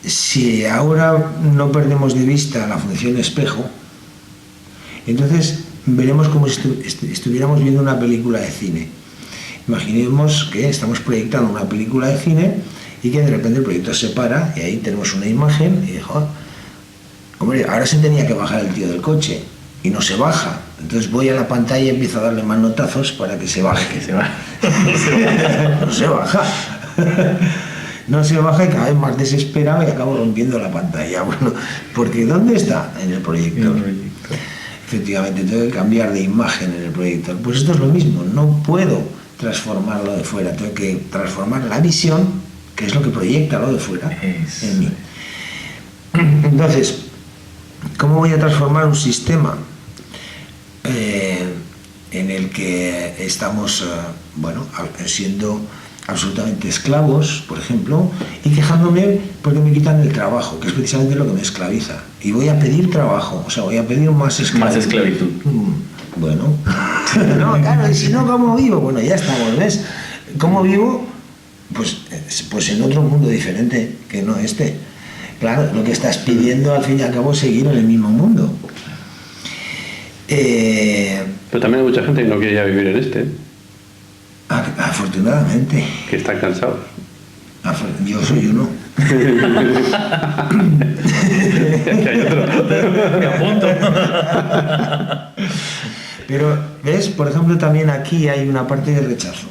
Si ahora no perdemos de vista la función espejo, entonces veremos como si estuviéramos viendo una película de cine. Imaginemos que estamos proyectando una película de cine y que de repente el proyector se para y ahí tenemos una imagen y dijo, hombre, ahora se tenía que bajar el tío del coche y no se baja. Entonces voy a la pantalla y empiezo a darle manotazos para que se baje. No se baja. No se baja y cada vez más desesperado y acabo rompiendo la pantalla. Bueno, porque ¿dónde está? En el proyector. Efectivamente, tengo que cambiar de imagen en el proyector. Pues esto es lo mismo, no puedo transformarlo de fuera, tengo que transformar la visión, que es lo que proyecta lo de fuera, en mí. Entonces, ¿cómo voy a transformar un sistema en el que estamos, siendo absolutamente esclavos, por ejemplo, y quejándome porque me quitan el trabajo, que es precisamente lo que me esclaviza? Y voy a pedir trabajo, o sea, voy a pedir más esclavitud. Más esclavitud. Bueno, no, claro, y si no, ¿cómo vivo? Bueno, ya estamos, ¿ves? ¿Cómo vivo? Pues en otro mundo diferente que no este. Claro, lo que estás pidiendo al fin y al cabo es seguir en el mismo mundo. Pero también hay mucha gente que no quiere ya vivir en este. Afortunadamente. Que están cansados. Yo soy uno. Hay otro. Me apunto. Pero, ¿ves? Por ejemplo, también aquí hay una parte de rechazo.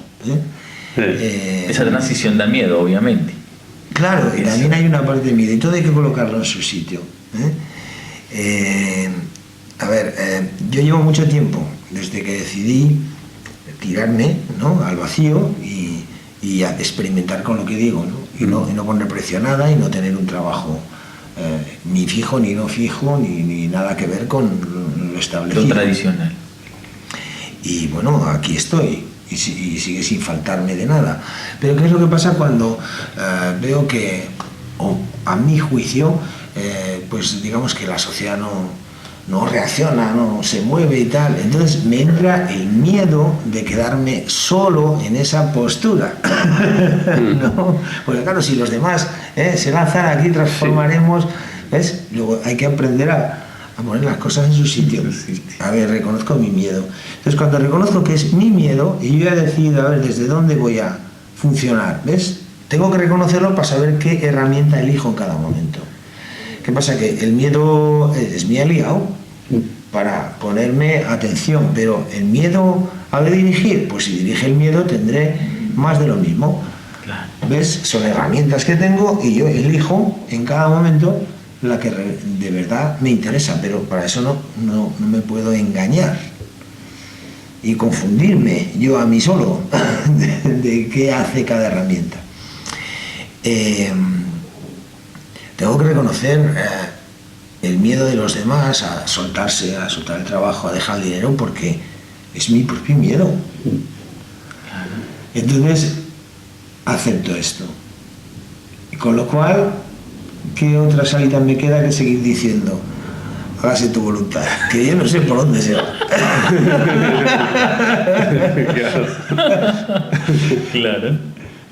Esa transición da miedo, obviamente. Claro, y también hay una parte de miedo. Y todo hay que colocarlo en su sitio. Yo llevo mucho tiempo, desde que decidí tirarme, ¿no?, al vacío y a experimentar con lo que digo, ¿no? Y no poner precio a nada y no tener un trabajo ni fijo, ni no fijo, ni nada que ver con lo establecido. Lo tradicional. Y bueno, aquí estoy y sigue sin faltarme de nada. Pero ¿qué es lo que pasa cuando veo que, a mi juicio, pues digamos que la sociedad no reacciona, no se mueve y tal? Entonces me entra el miedo de quedarme solo en esa postura. ¿No? Porque claro, si los demás se lanzan aquí, transformaremos, ¿ves? Luego hay que aprender a poner las cosas en su sitio. A ver, reconozco mi miedo. Entonces cuando reconozco que es mi miedo y yo he decidido a ver desde dónde voy a funcionar, ¿ves? Tengo que reconocerlo para saber qué herramienta elijo en cada momento. ¿Qué pasa? Que el miedo es mi aliado para ponerme atención, pero el miedo ha de dirigir, pues si dirige el miedo tendré más de lo mismo. Claro. ¿Ves? Son herramientas que tengo y yo elijo en cada momento la que de verdad me interesa, pero para eso no me puedo engañar. y confundirme yo a mí solo de qué hace cada herramienta. Tengo que reconocer el miedo de los demás a soltarse, a soltar el trabajo, a dejar el dinero, porque es mi propio miedo. Entonces, acepto esto. Con lo cual, ¿qué otra salida me queda que seguir diciendo? Hágase tu voluntad, que yo no sé por dónde se va. Claro.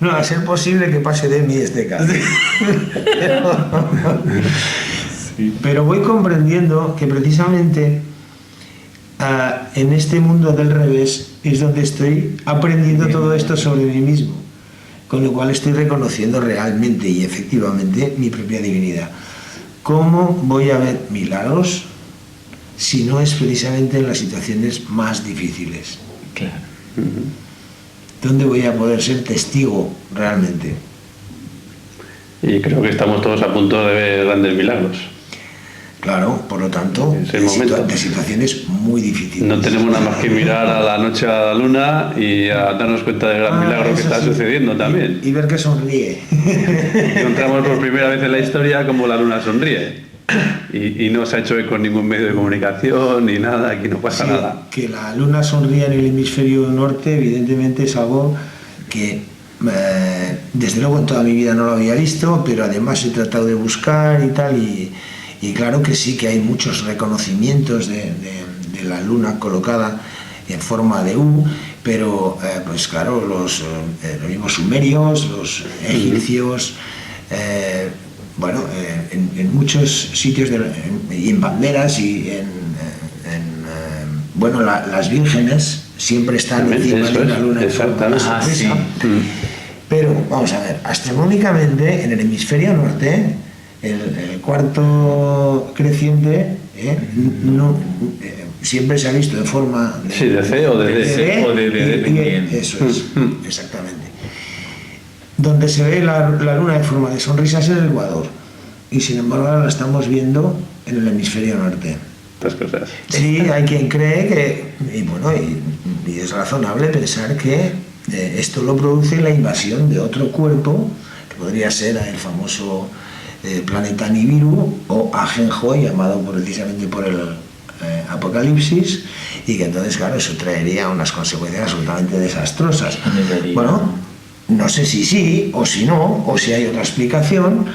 No, a ser posible que pase de mí este caso. Pero voy comprendiendo que precisamente en este mundo del revés es donde estoy aprendiendo todo esto sobre mí mismo, con lo cual estoy reconociendo realmente y efectivamente mi propia divinidad. ¿Cómo voy a ver milagros si no es precisamente en las situaciones más difíciles? Claro. ¿Dónde voy a poder ser testigo realmente? Y creo que estamos todos a punto de ver grandes milagros. Claro, por lo tanto, de situaciones muy difíciles. No tenemos nada más que mirar a la noche a la luna y a darnos cuenta del gran milagro que está sucediendo también. Y ver que sonríe. Encontramos por primera vez en la historia como la luna sonríe. Y no se ha hecho eco en ningún medio de comunicación ni nada, aquí no pasa nada. Que la luna sonría en el hemisferio norte, evidentemente es algo que desde luego en toda mi vida no lo había visto, pero además he tratado de buscar y tal, y claro que sí que hay muchos reconocimientos de la luna colocada en forma de U, pero pues claro, los mismos sumerios, los egipcios, en muchos sitios y en banderas y las vírgenes siempre están encima de la luna en forma de sonrisa. Pero vamos a ver, astronómicamente en el hemisferio norte el cuarto creciente siempre se ha visto de forma de C o de D o de D. Eso es, exactamente. Donde se ve la luna de forma de sonrisa es en el Ecuador, y sin embargo ahora la estamos viendo en el hemisferio norte. Estas cosas. Sí, hay quien cree que, y es razonable pensar que esto lo produce la invasión de otro cuerpo, que podría ser el famoso planeta Nibiru o Ajenjo, llamado precisamente por el Apocalipsis, y que entonces, claro, eso traería unas consecuencias absolutamente desastrosas. Bueno, no sé si sí o si no, o si hay otra explicación,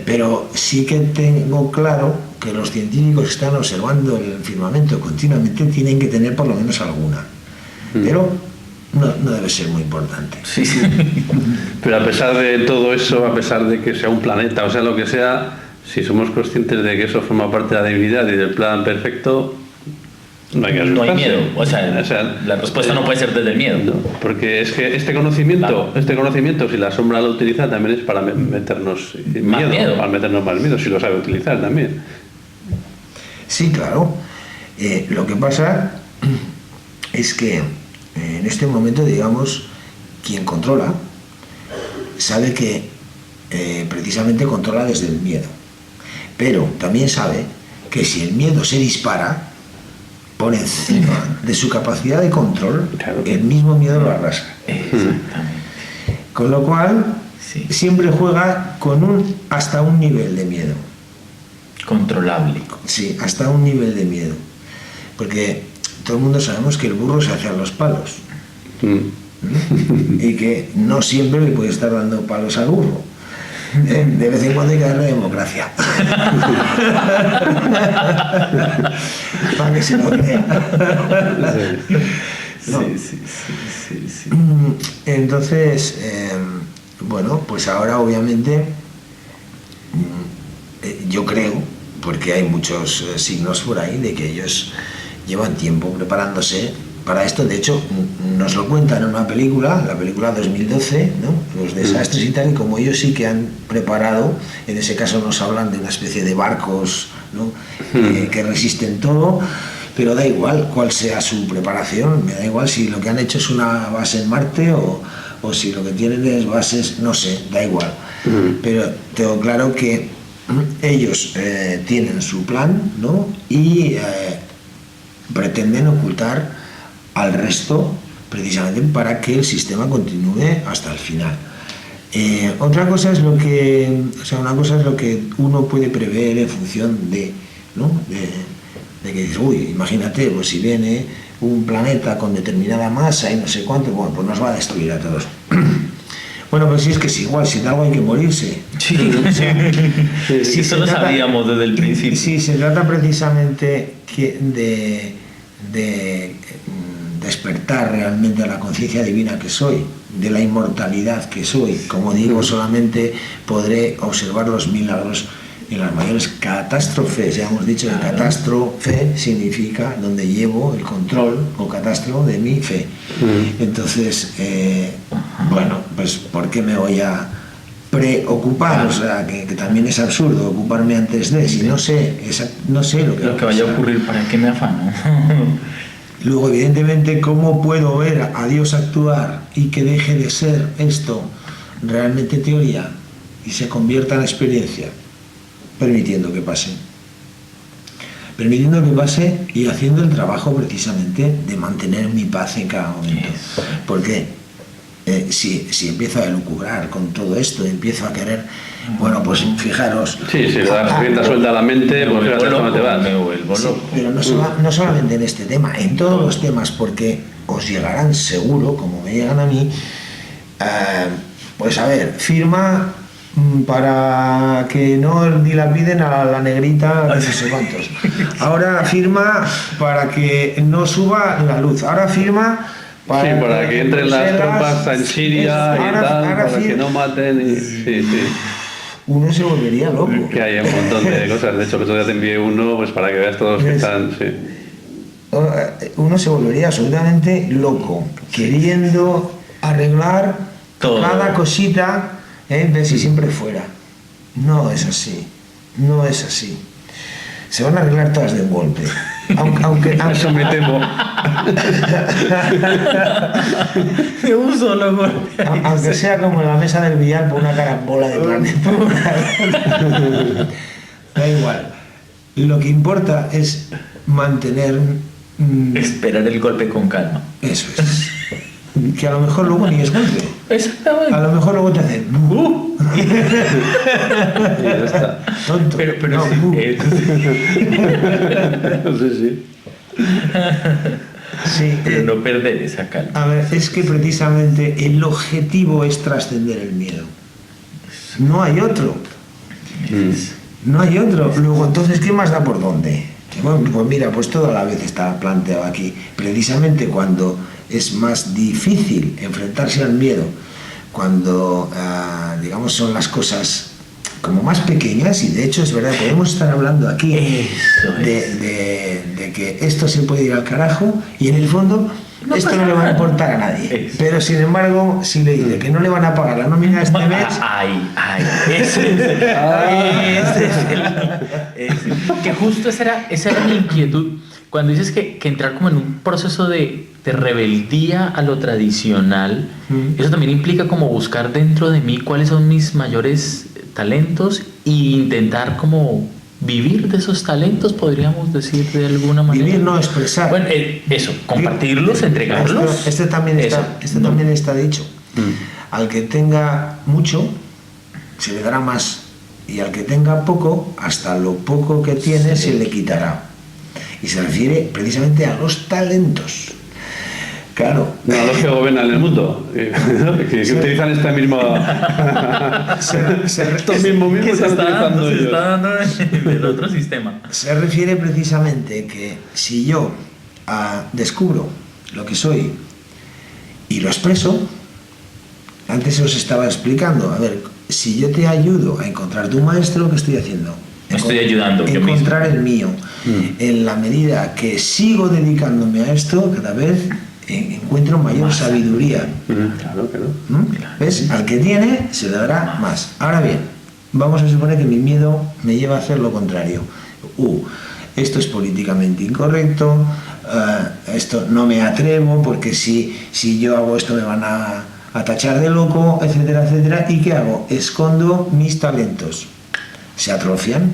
pero sí que tengo claro que los científicos que están observando el firmamento continuamente tienen que tener por lo menos alguna. Pero no debe ser muy importante. Sí. Pero a pesar de todo eso, a pesar de que sea un planeta, o sea lo que sea, si somos conscientes de que eso forma parte de la divinidad y del plan perfecto, no hay que asustarse. No hay miedo. O sea, la respuesta no puede ser desde el miedo. No, porque es que este conocimiento, si la sombra lo utiliza, también es para meternos miedo, para meternos más miedo, si lo sabe utilizar también. Sí, claro. Lo que pasa es que en este momento, digamos, quien controla sabe que precisamente controla desde el miedo, pero también sabe que si el miedo se dispara por encima de su capacidad de control, el mismo miedo lo arrasa. Exactamente. Con lo cual, siempre juega con hasta un nivel de miedo. Controlable. Sí, hasta un nivel de miedo. Porque todo el mundo sabemos que el burro se hace a los palos. Y que no siempre le puede estar dando palos al burro. De vez en cuando hay que darle democracia. Para que se lo crea. ¿No? Sí. Entonces, pues ahora obviamente yo creo, porque hay muchos signos por ahí de que ellos llevan tiempo preparándose para esto. De hecho, nos lo cuentan en una película, la película 2012, ¿no? Los desastres y tal, y como ellos sí que han preparado, en ese caso nos hablan de una especie de barcos, ¿no? Que resisten todo, pero da igual cuál sea su preparación, me da igual si lo que han hecho es una base en Marte o si lo que tienen es bases, no sé, da igual. Pero tengo claro que ellos tienen su plan, ¿no? Y pretenden ocultar al resto, precisamente para que el sistema continúe hasta el final. Otra cosa es lo que, una cosa es lo que uno puede prever en función de, ¿no? de que dices, uy, imagínate, pues si viene un planeta con determinada masa y no sé cuánto, bueno, pues nos va a destruir a todos. Bueno, pues sí, es que es igual, si de algo hay que morirse. Sí, O sea, sí, eso lo sabíamos desde el principio. Sí, se trata precisamente de despertar realmente a la conciencia divina que soy, de la inmortalidad que soy. Como digo, solamente podré observar los milagros en las mayores catástrofes. Ya hemos dicho que catástrofe significa donde llevo el control o catastro de mi fe. Entonces, bueno, pues ¿por qué me voy a preocupar? O sea, que también es absurdo ocuparme antes de, si no sé lo que vaya a ocurrir, ¿para qué me afano? Luego, evidentemente, ¿cómo puedo ver a Dios actuar y que deje de ser esto realmente teoría y se convierta en experiencia? Permitiendo que pase. Permitiendo que pase y haciendo el trabajo precisamente de mantener mi paz en cada momento. Porque si empiezo a elucubrar con todo esto, empiezo a querer, bueno, pues fijaros. Sí, si le das rienda suelta a la mente, pues fíjate cómo te vas. Pero no solamente en este tema, en todos los temas, porque os llegarán seguro, como me llegan a mí, pues a ver, firma para que no dilapiden a la negrita de no sé cuántos. Ahora firma para que no suba la luz. Ahora firma para que entren las tropas en Siria y tal, para que no maten. Sí. Uno se volvería loco. Que hay un montón de cosas. De hecho, que todavía te envié uno, pues para que veas todos los que están. Sí. Uno se volvería absolutamente loco, queriendo arreglar todo, cada cosita. De si siempre fuera. No es así. No es así. Se van a arreglar todas de un golpe. Aunque eso me temo. De un solo golpe. Aunque sea como en la mesa del billar por una carambola de planeta. Da igual. Lo que importa es mantener. Esperar el golpe con calma. Eso es. Que a lo mejor luego ni es golpe. Exactamente. A lo mejor luego te hacen y ya está. Tonto. Pero no, sí. Sí, pero no perder esa calma. A ver, es que precisamente el objetivo es trascender el miedo. No hay otro. No hay otro. Luego, entonces, ¿qué más da por dónde? Bueno, pues mira, pues todo a la vez está planteado aquí. Precisamente cuando es más difícil enfrentarse al miedo, cuando, digamos, son las cosas como más pequeñas, y de hecho es verdad, podemos estar hablando aquí de que esto se puede ir al carajo, y en el fondo esto no le va a importar a nadie. Pero sin embargo, si le dice que no le van a pagar la nómina este mes... Que justo esa era mi inquietud. Cuando dices que entrar como en un proceso de rebeldía a lo tradicional, eso también implica como buscar dentro de mí cuáles son mis mayores talentos e intentar como vivir de esos talentos, podríamos decir de alguna manera. Vivir, no expresar. Bueno, eso, compartirlos, entregarlos. Esto también está dicho. Al que tenga mucho, se le dará más. Y al que tenga poco, hasta lo poco que tiene se le quitará. Y se refiere precisamente a los talentos. Claro. No, a los que gobiernan el mundo. Que utilizan esta misma... Estos mismos están utilizando ellos. Se está dando del otro sistema. Se refiere precisamente que si yo descubro lo que soy y lo expreso, antes os estaba explicando, a ver, si yo te ayudo a encontrar tu maestro, ¿qué estoy haciendo? Me estoy ayudando. Encontrar el mío. En la medida que sigo dedicándome a esto, cada vez encuentro mayor sabiduría. Claro. ¿Ves? Al que tiene se le dará más. Ahora bien, vamos a suponer que mi miedo me lleva a hacer lo contrario. Esto es políticamente incorrecto, esto no me atrevo porque si yo hago esto me van a tachar de loco, etcétera, etcétera. ¿Y qué hago? Escondo mis talentos. ¿Se atrofian?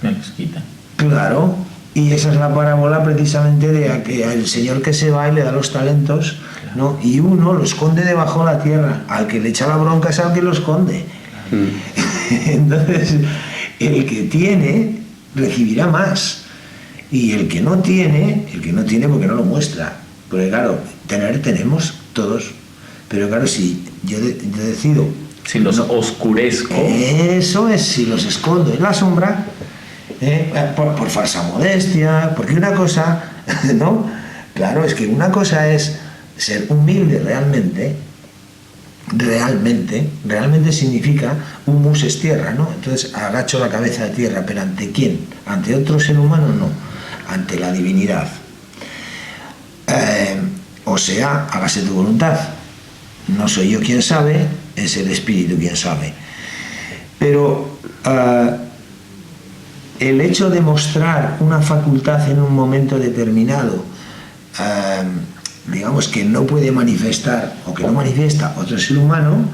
Me los quitan. Claro, Y esa es la parábola precisamente de que el Señor que se va y le da los talentos, ¿no? Y uno lo esconde debajo de la tierra. Al que le echa la bronca es al que lo esconde. Entonces, el que tiene recibirá más. Y el que no tiene porque no lo muestra. Porque claro, tener tenemos todos. Pero claro, si yo decido... Si los oscurezco... Eso es, si los escondo en la sombra, por falsa modestia, porque una cosa, ¿no? Claro, es que una cosa es ser humilde realmente significa humus es tierra, ¿no? Entonces agacho la cabeza de tierra, pero ¿ante quién? ¿Ante otro ser humano? No, ante la divinidad. O sea, hágase tu voluntad. No soy yo quien sabe, es el Espíritu quien sabe. Pero el hecho de mostrar una facultad en un momento determinado, digamos que no puede manifestar o que no manifiesta otro ser humano,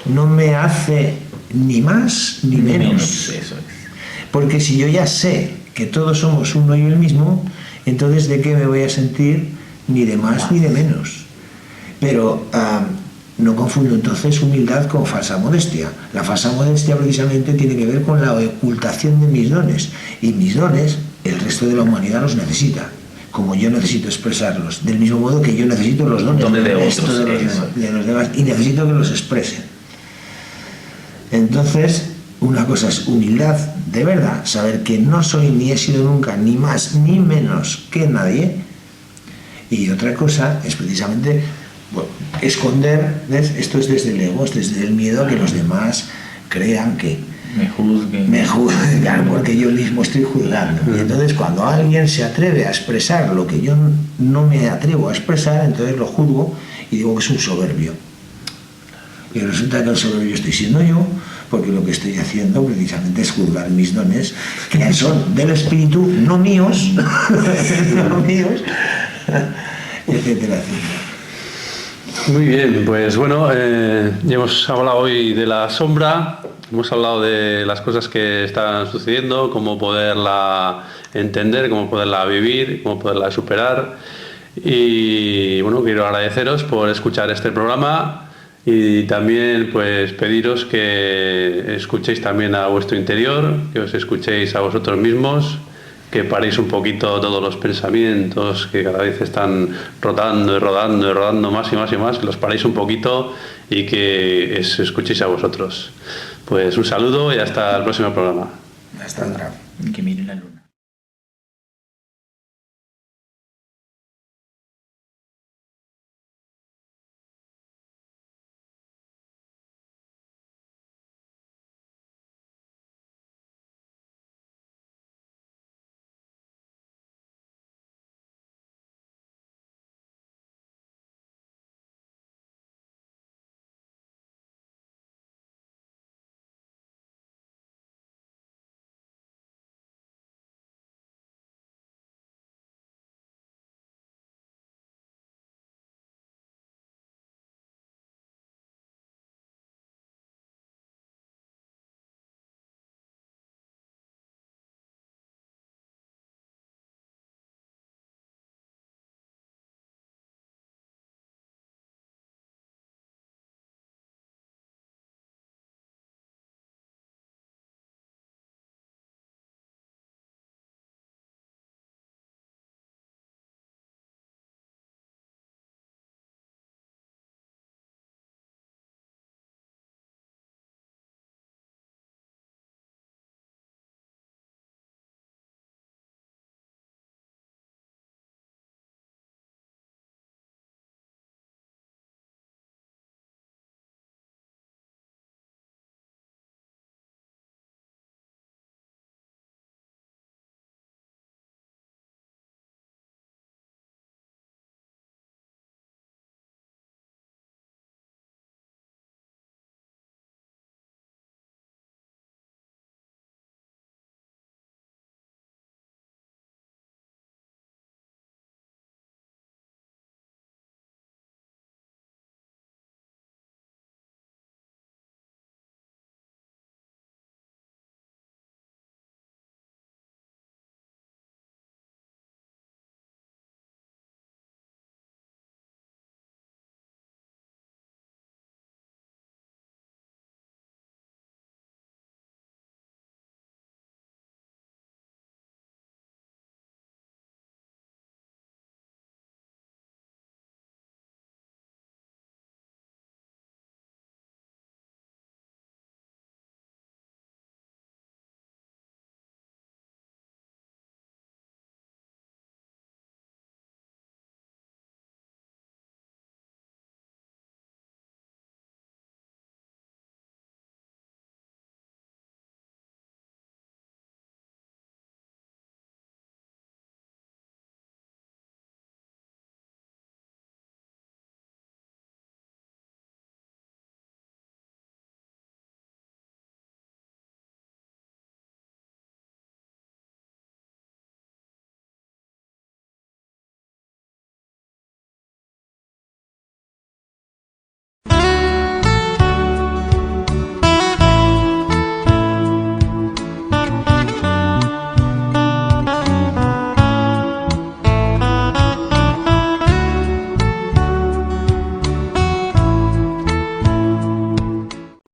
no me hace ni más ni menos. Eso es. Porque si yo ya sé que todos somos uno y el mismo, entonces ¿de qué me voy a sentir ni de más ni de menos? Pero no confundo entonces humildad con falsa modestia. La falsa modestia precisamente tiene que ver con la ocultación de mis dones. Y mis dones, el resto de la humanidad los necesita, como yo necesito expresarlos. Del mismo modo que yo necesito los dones de otros, de los demás, y necesito que los expresen. Entonces, una cosa es humildad de verdad, saber que no soy ni he sido nunca ni más ni menos que nadie. Y otra cosa es precisamente... Bueno, esconder, ¿ves? Esto es desde el ego, es desde el miedo a que los demás crean que me juzguen, porque yo mismo estoy juzgando. Y entonces cuando alguien se atreve a expresar lo que yo no me atrevo a expresar, entonces lo juzgo y digo que es un soberbio. Y resulta que el soberbio estoy siendo yo, porque lo que estoy haciendo precisamente es juzgar mis dones, que son del espíritu, no míos, no míos, etcétera, etcétera. Muy bien, pues bueno, ya hemos hablado hoy de la sombra, hemos hablado de las cosas que están sucediendo, cómo poderla entender, cómo poderla vivir, cómo poderla superar. Y bueno, quiero agradeceros por escuchar este programa y también pues pediros que escuchéis también a vuestro interior, que os escuchéis a vosotros mismos, que paréis un poquito todos los pensamientos que cada vez están rodando y rodando y rodando más y más y más, que los paréis un poquito y que os escuchéis a vosotros. Pues un saludo y hasta el próximo programa. Hasta otra. Que miren la luna.